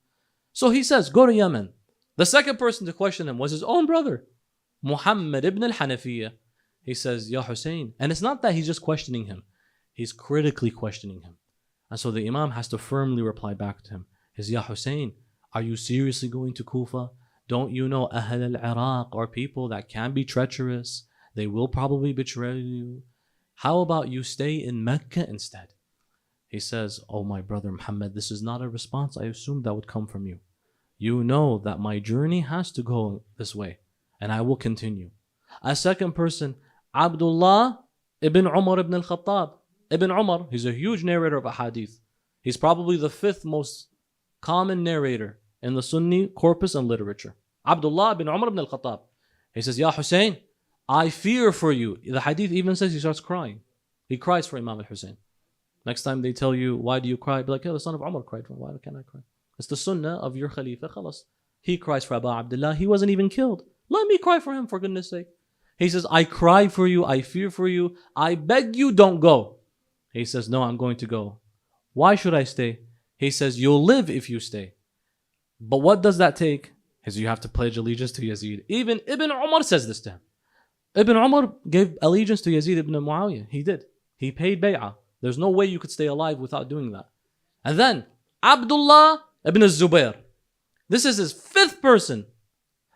So he says, go to Yemen. The second person to question him was his own brother, Mohammed ibn al-Hanafiyyah. He says, Ya Hussein. And it's not that he's just questioning him. He's critically questioning him. And so the Imam has to firmly reply back to him. He says, Ya Hussein, are you seriously going to Kufa? Don't you know Ahl al-Iraq are people that can be treacherous? They will probably betray you. How about you stay in Mecca instead? He says, oh my brother Muhammad, this is not a response I assumed that would come from you. You know that my journey has to go this way, and I will continue. A second person, Abdullah ibn Umar ibn al-Khattab. Ibn Umar, he's a huge narrator of a hadith. He's probably the 5th most common narrator in the Sunni corpus and literature. Abdullah ibn Umar ibn al-Khattab. He says, Ya Hussein, I fear for you. The hadith even says he starts crying. He cries for Imam al-Hussein. Next time they tell you, why do you cry? Be like, yeah, the son of Umar cried for him. Why can't I cry? It's the sunnah of your Khalifa. Khalas. He cries for Abu Abdullah. He wasn't even killed. Let me cry for him, for goodness sake. He says, I cry for you. I fear for you. I beg you, don't go. He says, no, I'm going to go. Why should I stay? He says, you'll live if you stay. But what does that take? He says, you have to pledge allegiance to Yazid. Even Ibn Umar says this to him. Ibn Umar gave allegiance to Yazid ibn Muawiyah. He did. He paid bay'ah. There's no way you could stay alive without doing that. And then Abdullah ibn al-Zubayr. This is his 5th person.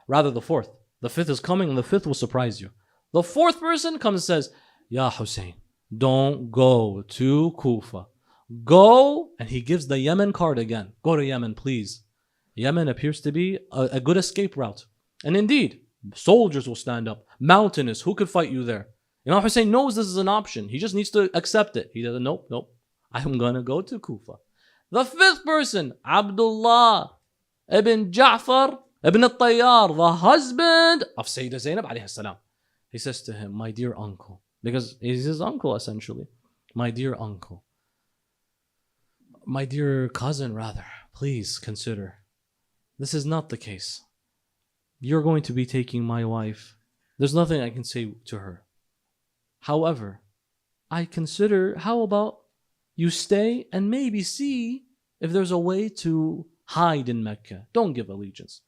Rather the 4th. The 5th is coming and the 5th will surprise you. The 4th person comes and says, Ya Hussein, don't go to Kufa. Go, and he gives the Yemen card again. Go to Yemen, please. Yemen appears to be a good escape route. And indeed, soldiers will stand up. Mountainous, who could fight you there? Imam Hussein knows this is an option. He just needs to accept it. He doesn't, nope. I'm going to go to Kufa. The 5th person, Abdullah ibn Ja'far ibn al-Tayyar, the husband of Sayyidah Zainab alayhi salam. He says to him, my dear uncle, because he's his uncle essentially. My dear uncle, my dear cousin rather, please consider. This is not the case. You're going to be taking my wife. There's nothing I can say to her. However, I consider, how about you stay and maybe see if there's a way to hide in Mecca. Don't give allegiance.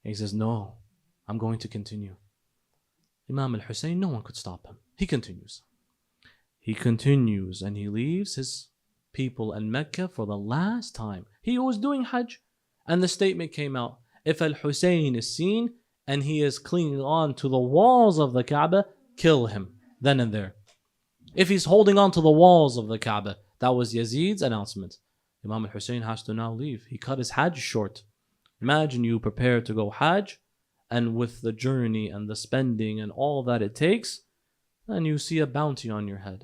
And he says, no, I'm going to continue. Imam al-Hussein, no one could stop him. He continues. He continues and he leaves his people in Mecca for the last time. He was doing Hajj and the statement came out. If al-Hussein is seen and he is clinging on to the walls of the Kaaba, kill him then and there. If he's holding on to the walls of the Kaaba, that was Yazid's announcement. Imam al-Hussein has to now leave. He cut his Hajj short. Imagine you prepare to go Hajj and with the journey and the spending and all that it takes, and you see a bounty on your head.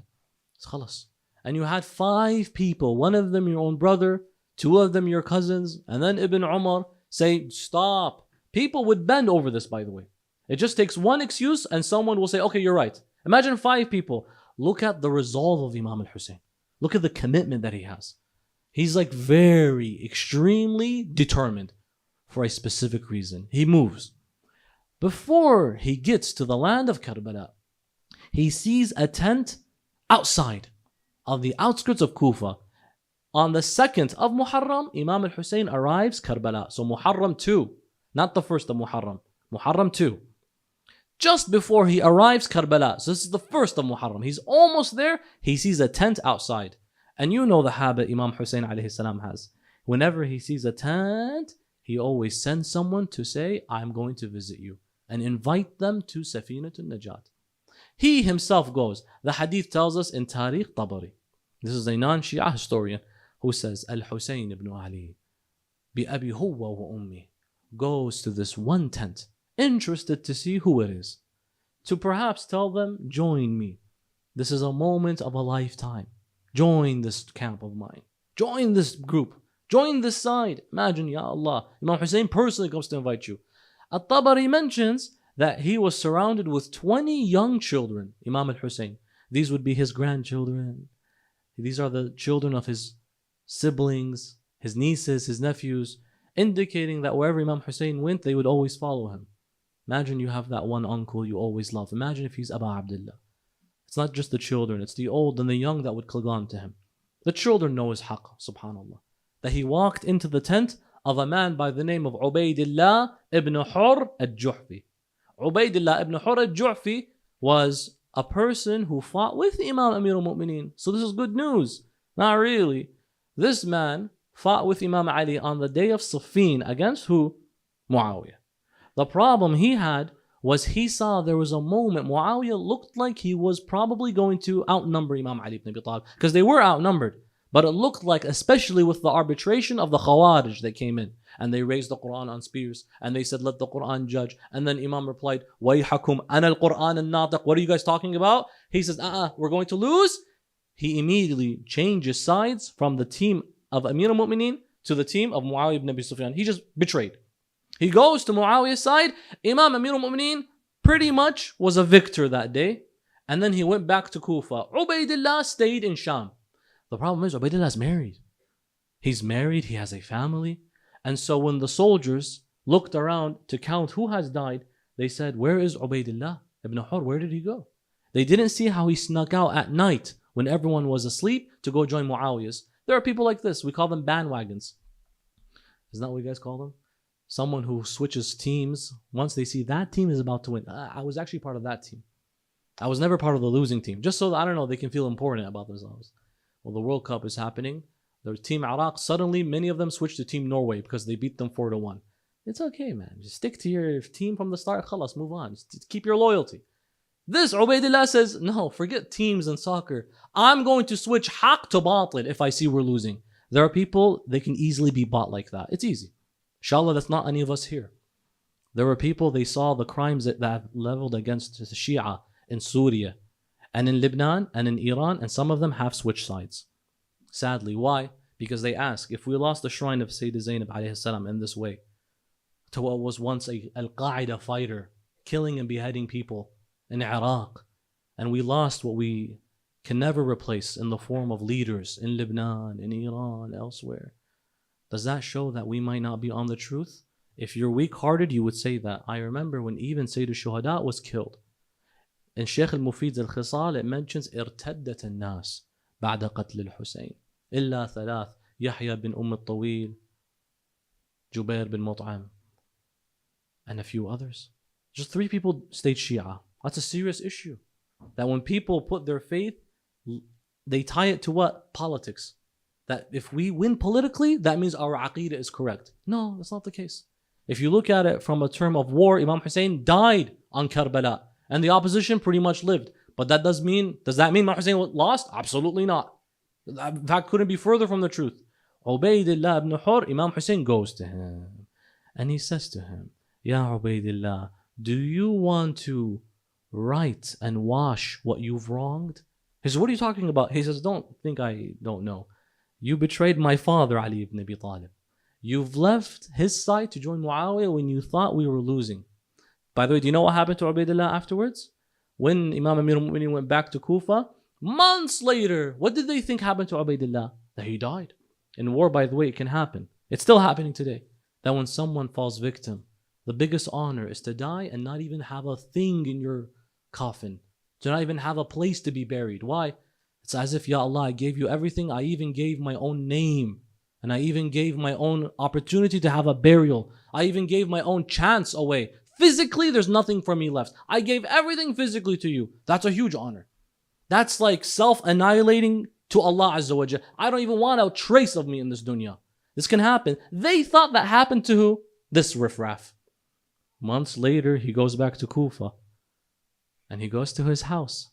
It's khalas. And you had 5 people, one of them your own brother, 2 of them your cousins, and then Ibn Umar say, stop. People would bend over this, by the way. It just takes one excuse and someone will say, okay, you're right. Imagine 5 people. Look at the resolve of Imam al-Hussein. Look at the commitment that he has. He's like very, extremely determined for a specific reason. He moves. Before he gets to the land of Karbala, he sees a tent outside on the outskirts of Kufa. On the 2nd of Muharram, Imam al-Hussein arrives Karbala. So Muharram 2, not the 1st of Muharram. Muharram 2. Just before he arrives Karbala, so this is the 1st of Muharram. He's almost there. He sees a tent outside. And you know the habit Imam Hussein alayhi salam has. Whenever he sees a tent, he always sends someone to say, I'm going to visit you, and invite them to Safinatun Najat. He himself goes. The hadith tells us in Tariq Tabari. This is a non-Shia historian who says, Al-Husayn ibn Ali, bi abi huwa wa ummi, goes to this one tent, interested to see who it is, to perhaps tell them, join me. This is a moment of a lifetime. Join this camp of mine. Join this group. Join this side. Imagine, Ya Allah, Imam Hussein personally comes to invite you. At-Tabari mentions that he was surrounded with 20 young children, Imam al-Hussein. These would be his grandchildren. These are the children of his siblings, his nieces, his nephews, indicating that wherever Imam Hussein went, they would always follow him. Imagine you have that one uncle you always love. Imagine if he's Aba Abdullah. It's not just the children, it's the old and the young that would cling on to him. The children know his haqq, subhanAllah. That he walked into the tent of a man by the name of Ubaydillah ibn Hur al-Juhfi. Ubaydillah ibn Hur al-Juhfi was a person who fought with Imam Amir al-Mu'mineen. So this is good news. Not really. This man fought with Imam Ali on the day of Siffin against who? Muawiyah. The problem he had was he saw there was a moment Muawiyah looked like he was probably going to outnumber Imam Ali ibn Abi Talib, because they were outnumbered. But it looked like, especially with the arbitration of the Khawarij that came in, and they raised the Quran on spears, and they said, let the Quran judge. And then Imam replied, Wayhakum ana al-Quran al-Natiq. What are you guys talking about? He says, we're going to lose. He immediately changes sides from the team of Amir al-Mu'mineen to the team of Muawiyah ibn Abi Sufyan. He just betrayed. He goes to Muawiyah's side. Imam Amir al-Mu'mineen pretty much was a victor that day. And then he went back to Kufa. Ubaydillah stayed in Sham. The problem is Ubaydillah is married. He's married, he has a family. And so when the soldiers looked around to count who has died, they said, where is Ubaydillah ibn Hur? Where did he go? They didn't see how he snuck out at night when everyone was asleep to go join Muawiyah's. There are people like this. We call them bandwagons. Isn't that what you guys call them? Someone who switches teams once they see that team is about to win. I was actually part of that team. I was never part of the losing team. Just so that, I don't know, they can feel important about themselves. Well, the World Cup is happening. The team Iraq, suddenly many of them switched to team Norway because they beat them 4-1. It's okay, man. Just stick to your team from the start. Khalas, move on. Just keep your loyalty. This Ubaydillah says, no, forget teams and soccer. I'm going to switch haqq to batil if I see we're losing. There are people, they can easily be bought like that. It's easy. Inshallah, that's not any of us here. There were people, they saw the crimes that have leveled against the Shia in Syria and in Lebanon and in Iran, and some of them have switched sides. Sadly, why? Because they ask, if we lost the shrine of Sayyidah Zainab alayhi salam in this way, to what was once a Al-Qaeda fighter, killing and beheading people in Iraq, and we lost what we can never replace in the form of leaders in Lebanon, in Iran, elsewhere, does that show that we might not be on the truth? If you're weak-hearted, you would say that. I remember when even Sayyid al-Shuhada was killed. In Shaykh al-Mufid al-Khisal, it mentions ارتدت الناس بعد قتل الحسين إلا ثلاث يحيى بن الطويل جبير بن مطعم and a few others. Just 3 people stayed Shia. That's a serious issue. That when people put their faith, they tie it to what? Politics. That if we win politically, that means our aqeedah is correct. No, that's not the case. If you look at it from a term of war, Imam Hussein died on Karbala, and the opposition pretty much lived. But does that mean Imam Hussein lost? Absolutely not. In fact, couldn't be further from the truth. Ubaydillah ibn Hur, Imam Hussein goes to him, and he says to him, Ya Ubaidillah, do you want to right and wash what you've wronged? He says, what are you talking about? He says, don't think I don't know. You betrayed my father, Ali ibn Abi Talib. You've left his side to join Muawiyah when you thought we were losing. By the way, do you know what happened to Ubaidillah afterwards? When Imam Amir al-Mu'minin went back to Kufa, months later, what did they think happened to Ubaidillah? That he died. In war, by the way, it can happen. It's still happening today. That when someone falls victim, the biggest honor is to die and not even have a thing in your coffin. To not even have a place to be buried. Why? It's as if, Ya Allah, I gave you everything. I even gave my own name. And I even gave my own opportunity to have a burial. I even gave my own chance away. Physically, there's nothing for me left. I gave everything physically to you. That's a huge honor. That's like self-annihilating to Allah Azza wa Jal. I don't even want a trace of me in this dunya. This can happen. They thought that happened to who? This riffraff. Months later, he goes back to Kufa. And he goes to his house.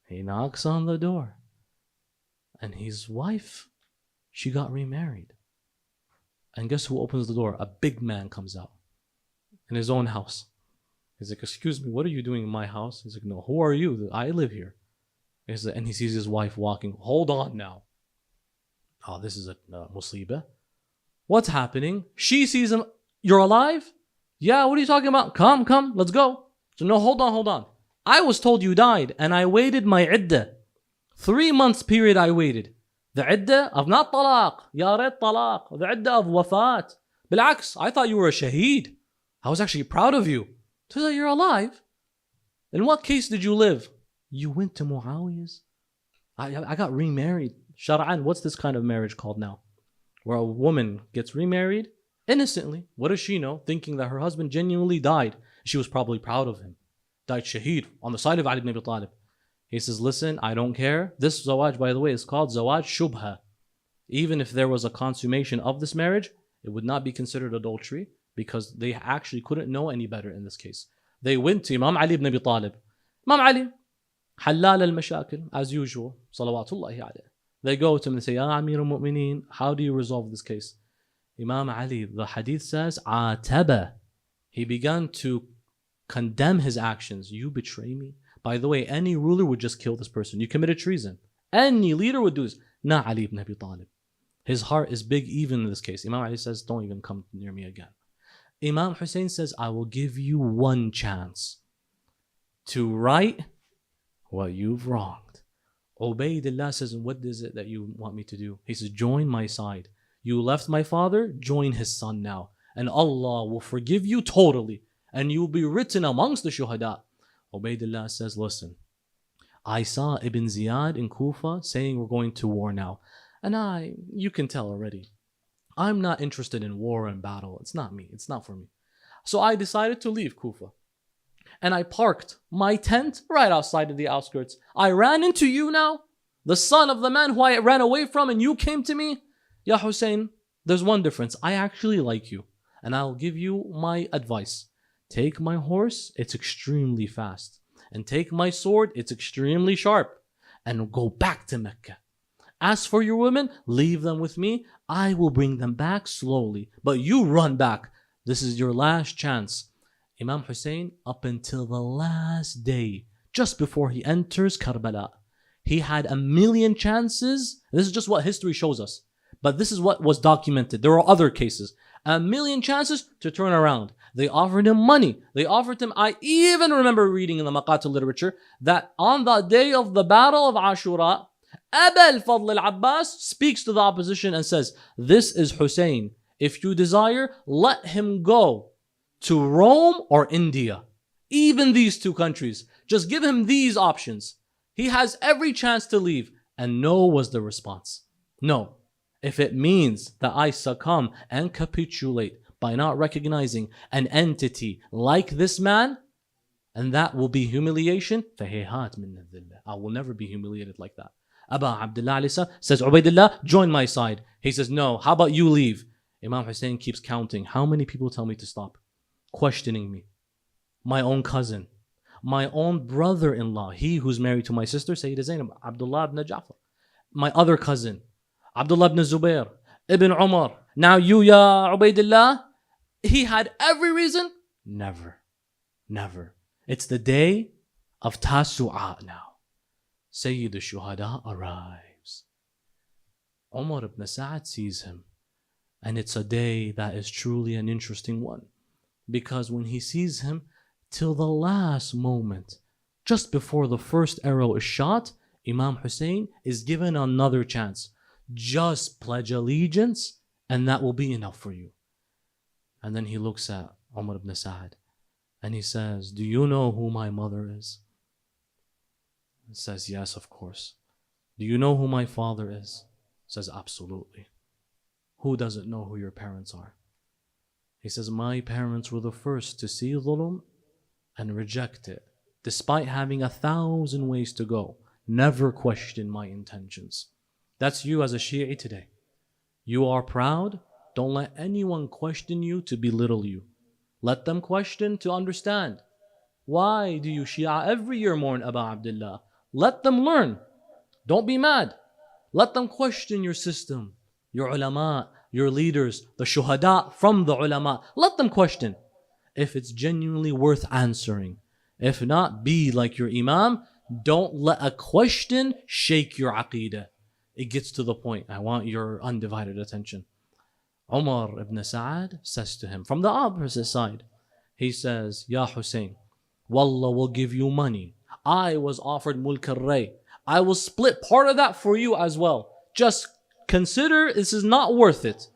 He knocks on the door. And his wife, she got remarried. And guess who opens the door? A big man comes out. In his own house. He's like, excuse me, what are you doing in my house? He's like, no, who are you? I live here. And he sees his wife walking. Hold on now. Oh, this is a musibah. What's happening? She sees him. You're alive? Yeah, what are you talking about? Come, let's go. So no, hold on. I was told you died and I waited my iddah. 3 months period I waited. The iddah of not talaq. Ya red talaq. The iddah of wafat. Bil'aks, I thought you were a shaheed. I was actually proud of you. So you're alive. In what case did you live? You went to Muawiyah's. I got remarried. Shar'an, what's this kind of marriage called now? Where a woman gets remarried innocently. What does she know? Thinking that her husband genuinely died. She was probably proud of him. Died shaheed on the side of Ali ibn Abi Talib. He says, listen, I don't care. This zawaj, by the way, is called zawaj shubha. Even if there was a consummation of this marriage, it would not be considered adultery because they actually couldn't know any better in this case. They went to Imam Ali ibn Abi Talib. Imam Ali, halal al-mashakil, as usual, salawatullahi alayh. They go to him and say, Ya Amir al-Mu'mineen, how do you resolve this case? Imam Ali, the hadith says, ataba. He began to condemn his actions. You betray me. By the way, any ruler would just kill this person. You committed treason. Any leader would do this. Not Ali ibn Abi Talib. His heart is big even in this case. Imam Ali says, don't even come near me again. Imam Hussein says, I will give you one chance to right what you've wronged. Ubaidillah says, and what is it that you want me to do? He says, join my side. You left my father, join his son now. And Allah will forgive you totally. And you will be written amongst the shuhada. Ubaidillah says, listen, I saw Ibn Ziyad in Kufa saying we're going to war now. And you can tell already, I'm not interested in war and battle. It's not me. It's not for me. So I decided to leave Kufa. And I parked my tent right outside of the outskirts. I ran into you now, the son of the man who I ran away from, and you came to me. Ya Hussein, there's one difference. I actually like you. And I'll give you my advice. Take my horse, it's extremely fast. And take my sword, it's extremely sharp. And go back to Mecca. As for your women, leave them with me. I will bring them back slowly. But you run back. This is your last chance. Imam Hussein, up until the last day, just before he enters Karbala, he had 1,000,000 chances. This is just what history shows us. But this is what was documented. There are other cases. 1,000,000 chances to turn around. They offered him money. They offered him, I even remember reading in the Maqatil literature, that on the day of the battle of Ashura, Aba al-Fadl al-Abbas speaks to the opposition and says, this is Hussein. If you desire, let him go to Rome or India. Even these two countries. Just give him these options. He has every chance to leave. And no was the response. No. If it means that I succumb and capitulate by not recognizing an entity like this man, and that will be humiliation, I will never be humiliated like that. Aba Abdullah Alisa says, Ubaidillah, join my side. He says, no, how about you leave? Imam Hussein keeps counting. How many people tell me to stop? Questioning me. My own cousin. My own brother-in-law. He who's married to my sister, Sayyida Zainab, Abdullah ibn Ja'far. My other cousin, Abdullah ibn Zubair, Ibn Umar. Now you, Ya Ubaidillah, he had every reason Never. Never. It's the day of Tasu'a now. Sayyid al-Shuhada arrives. Umar ibn Sa'ad sees him. And it's a day that is truly an interesting one. Because when he sees him, till the last moment, just before the first arrow is shot, Imam Hussein is given another chance. Just pledge allegiance, and that will be enough for you. And then he looks at Umar ibn Sa'ad, and he says, do you know who my mother is? He says, yes, of course. Do you know who my father is? He says, absolutely. Who doesn't know who your parents are? He says, my parents were the first to see dhulm and reject it, despite having 1,000 ways to go. Never question my intentions. That's you as a Shi'i today. You are proud. Don't let anyone question you to belittle you. Let them question to understand. Why do you Shia every year mourn Abu Abdullah? Let them learn. Don't be mad. Let them question your system, your ulama, your leaders, the shuhada from the ulama. Let them question if it's genuinely worth answering. If not, be like your imam. Don't let a question shake your aqeedah. It gets to the point. I want your undivided attention. Umar ibn Sa'ad says to him, from the opposite side, he says, Ya Hussein, Wallah will give you money. I was offered mulk al-ray. I will split part of that for you as well. Just consider this is not worth it.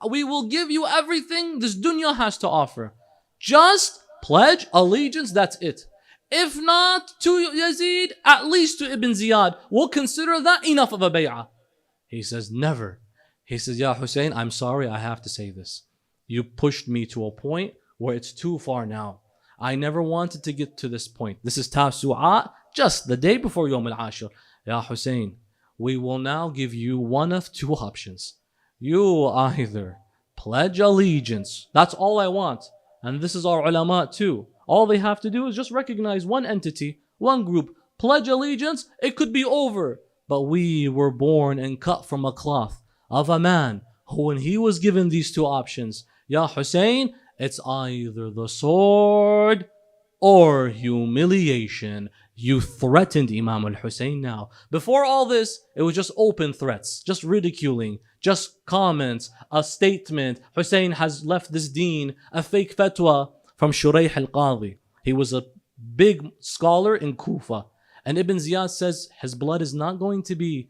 We will give you everything this dunya has to offer. Just pledge allegiance, that's it. If not to Yazid, at least to Ibn Ziyad. We'll consider that enough of a bay'ah. He says, never. He says, Ya Hussein, I'm sorry, I have to say this. You pushed me to a point where it's too far now. I never wanted to get to this point. This is Tasu'a, just the day before Yawm al-Ashir. Ya Hussein, we will now give you one of two options. You either pledge allegiance. That's all I want. And this is our ulama too. All they have to do is just recognize one entity, one group, pledge allegiance. It could be over. But we were born and cut from a cloth of a man who, when he was given these two options, Ya Hussein, it's either the sword or humiliation. You threatened Imam al-Hussein now. Before all this, it was just open threats, just ridiculing, just comments, a statement. Hussein has left this deen, a fake fatwa from Shurayh al-Qadi. He was a big scholar in Kufa. And Ibn Ziyad says his blood is not going to be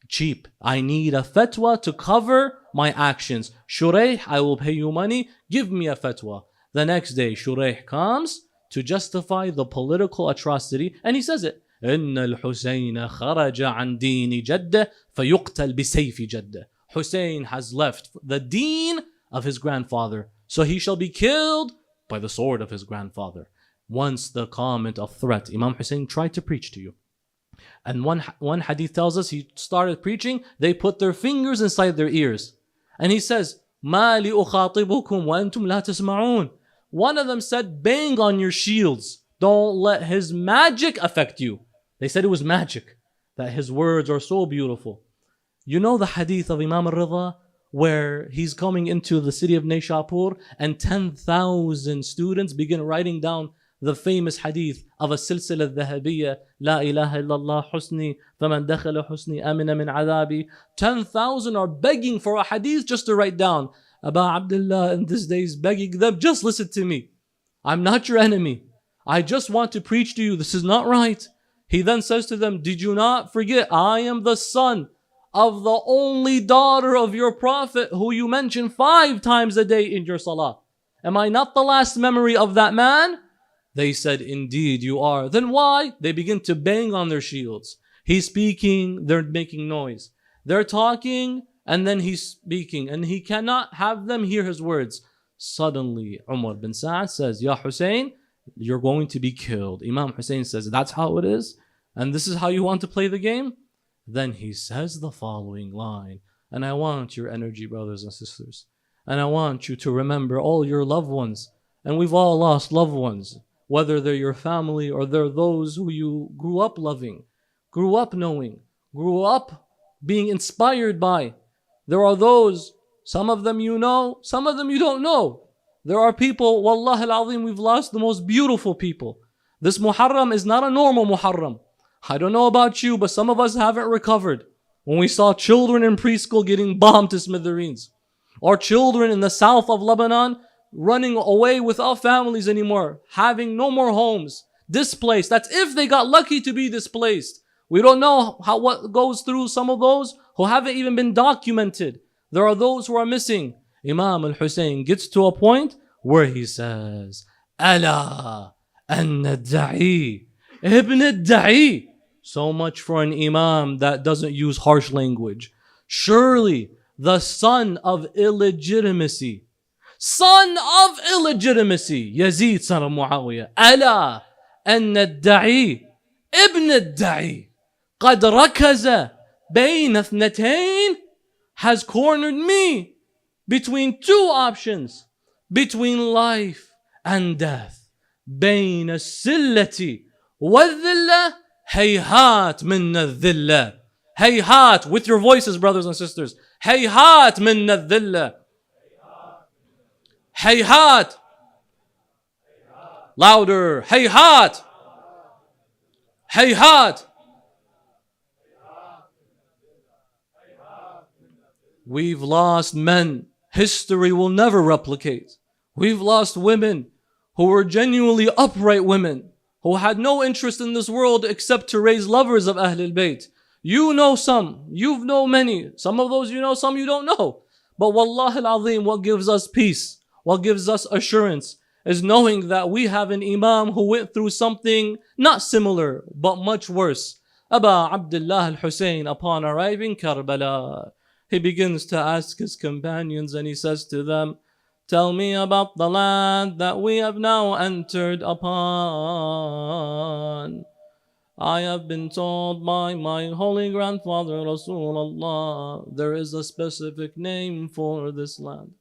cheap. I need a fatwa to cover my actions. Shurayh, I will pay you money. Give me a fatwa. The next day, Shurayh comes to justify the political atrocity, and he says it. إن الحسين خرج عن دين جده فيقتل بسيف جده. Hussein has left the deen of his grandfather, so he shall be killed by the sword of his grandfather. Once the comment of threat, Imam Hussein tried to preach to you. And one hadith tells us he started preaching, they put their fingers inside their ears. And he says, مَا لِأُخَاطِبُكُمْ وَأَنْتُمْ لَا تَسْمَعُونَ. One of them said, bang on your shields. Don't let his magic affect you. They said it was magic, that his words are so beautiful. You know the hadith of Imam al-Ridha, where he's coming into the city of Nishapur and 10,000 students begin writing down the famous hadith of a silsila al-dhahabiyya, La ilaha illallah husni, faman dakhala husni amina min adabi. 10,000 are begging for a hadith just to write down. Abu Abdullah in this day is begging them, just listen to me. I'm not your enemy. I just want to preach to you. This is not right. He then says to them, did you not forget I am the son of the only daughter of your prophet who you mention 5 times a day in your salah? Am I not the last memory of that man? They said, indeed you are. Then why? They begin to bang on their shields. He's speaking, they're making noise. They're talking, and then he's speaking, and he cannot have them hear his words. Suddenly, Umar bin Sa'ad says, Ya Hussein, you're going to be killed. Imam Hussein says, that's how it is? And this is how you want to play the game? Then he says the following line, and I want your energy, brothers and sisters. And I want you to remember all your loved ones. And we've all lost loved ones, whether they're your family or they're those who you grew up loving, grew up knowing, grew up being inspired by. There are those, some of them you know, some of them you don't know. There are people, Wallah al-Azim, we've lost the most beautiful people. This Muharram is not a normal Muharram. I don't know about you, but some of us haven't recovered. When we saw children in preschool getting bombed to smithereens, or children in the south of Lebanon running away without families anymore, having no more homes, displaced. That's if they got lucky to be displaced. We don't know what goes through some of those who haven't even been documented. There are those who are missing. Imam al-Hussein gets to a point where he says, Ala anna da'i ibn al-da'i. So much for an imam that doesn't use harsh language. Surely the son of illegitimacy, Yazid son of Muawiyah, Ala anna al-da'i ibn al-da'i قد ركز بين اثنتين, has cornered me between two options, between life and death. بين السلة والذلة هيهات من الذلة. Hayhat, with your voices, brothers and sisters. Hayhat min الذلة. Hayhat. Louder. Hayhat. Hayhat. We've lost men history will never replicate. We've lost women who were genuinely upright women, who had no interest in this world except to raise lovers of Ahlul Bayt. You know some, you know many. Some of those you know, some you don't know. But Wallah al-Azim, what gives us peace, what gives us assurance, is knowing that we have an Imam who went through something not similar, but much worse. Aba Abdullah al-Hussein, upon arriving Karbala, he begins to ask his companions and he says to them, tell me about the land that we have now entered upon. I have been told by my holy grandfather Rasulullah, there is a specific name for this land.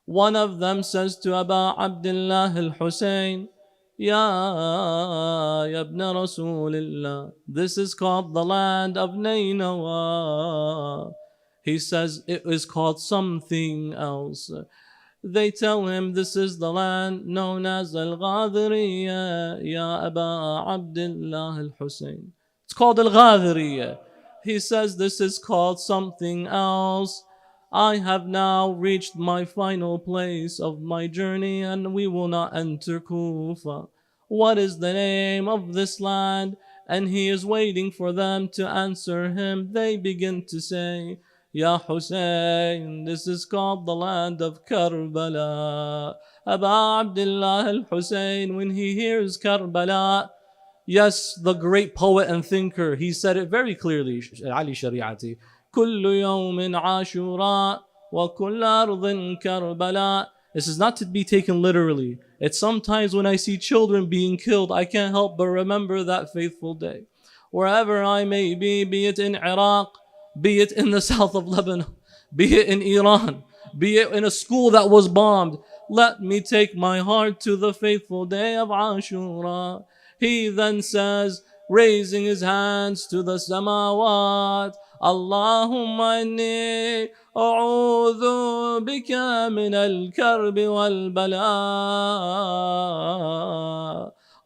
One of them says to Aba Abdullah al-Hussein, Ya ibn Rasulillah, this is called the land of Nainawa. He says it is called something else. They tell him this is the land known as Al-Ghadiriya, Ya Aba Abdullah al-Hussein. It's called Al-Ghadiriya. He says this is called something else. I have now reached my final place of my journey and we will not enter Kufa. What is the name of this land? And he is waiting for them to answer him. They begin to say, Ya Hussein, this is called the land of Karbala. Aba Abdullah al-Hussein, when he hears Karbala, yes, the great poet and thinker, he said it very clearly, Ali Shari'ati, كل يوم عاشوراء وكل أرض كربلاء. This is not to be taken literally. It's sometimes when I see children being killed, I can't help but remember that faithful day. Wherever I may be it in Iraq, be it in the south of Lebanon, be it in Iran, be it in a school that was bombed, let me take my heart to the faithful day of Ashura. He then says, raising his hands to the samawat, Allahumma inni a'udhu bika min al-karbi wal-bala.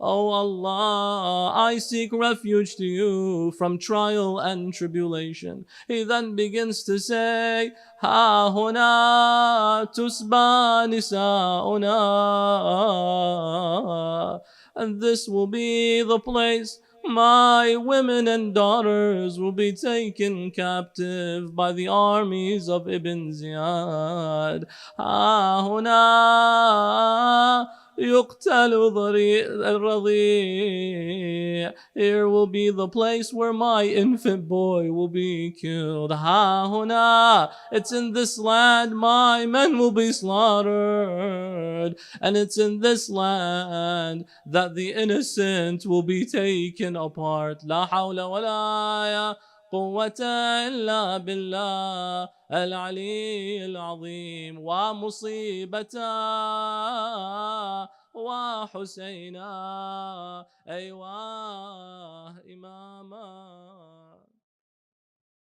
Oh Allah, I seek refuge to you from trial and tribulation. He then begins to say, Ha huna tusba nisa'una. And this will be the place my women and daughters will be taken captive by the armies of Ibn Ziyad. Ha huna يقتل الرضيع. Here will be the place where my infant boy will be killed. Ha huna, it's in this land my men will be slaughtered, and it's in this land that the innocent will be taken apart. La hawla wa la قوة إلا بالله العلي العظيم. ومصيبتا وحسينا أيوة إماما.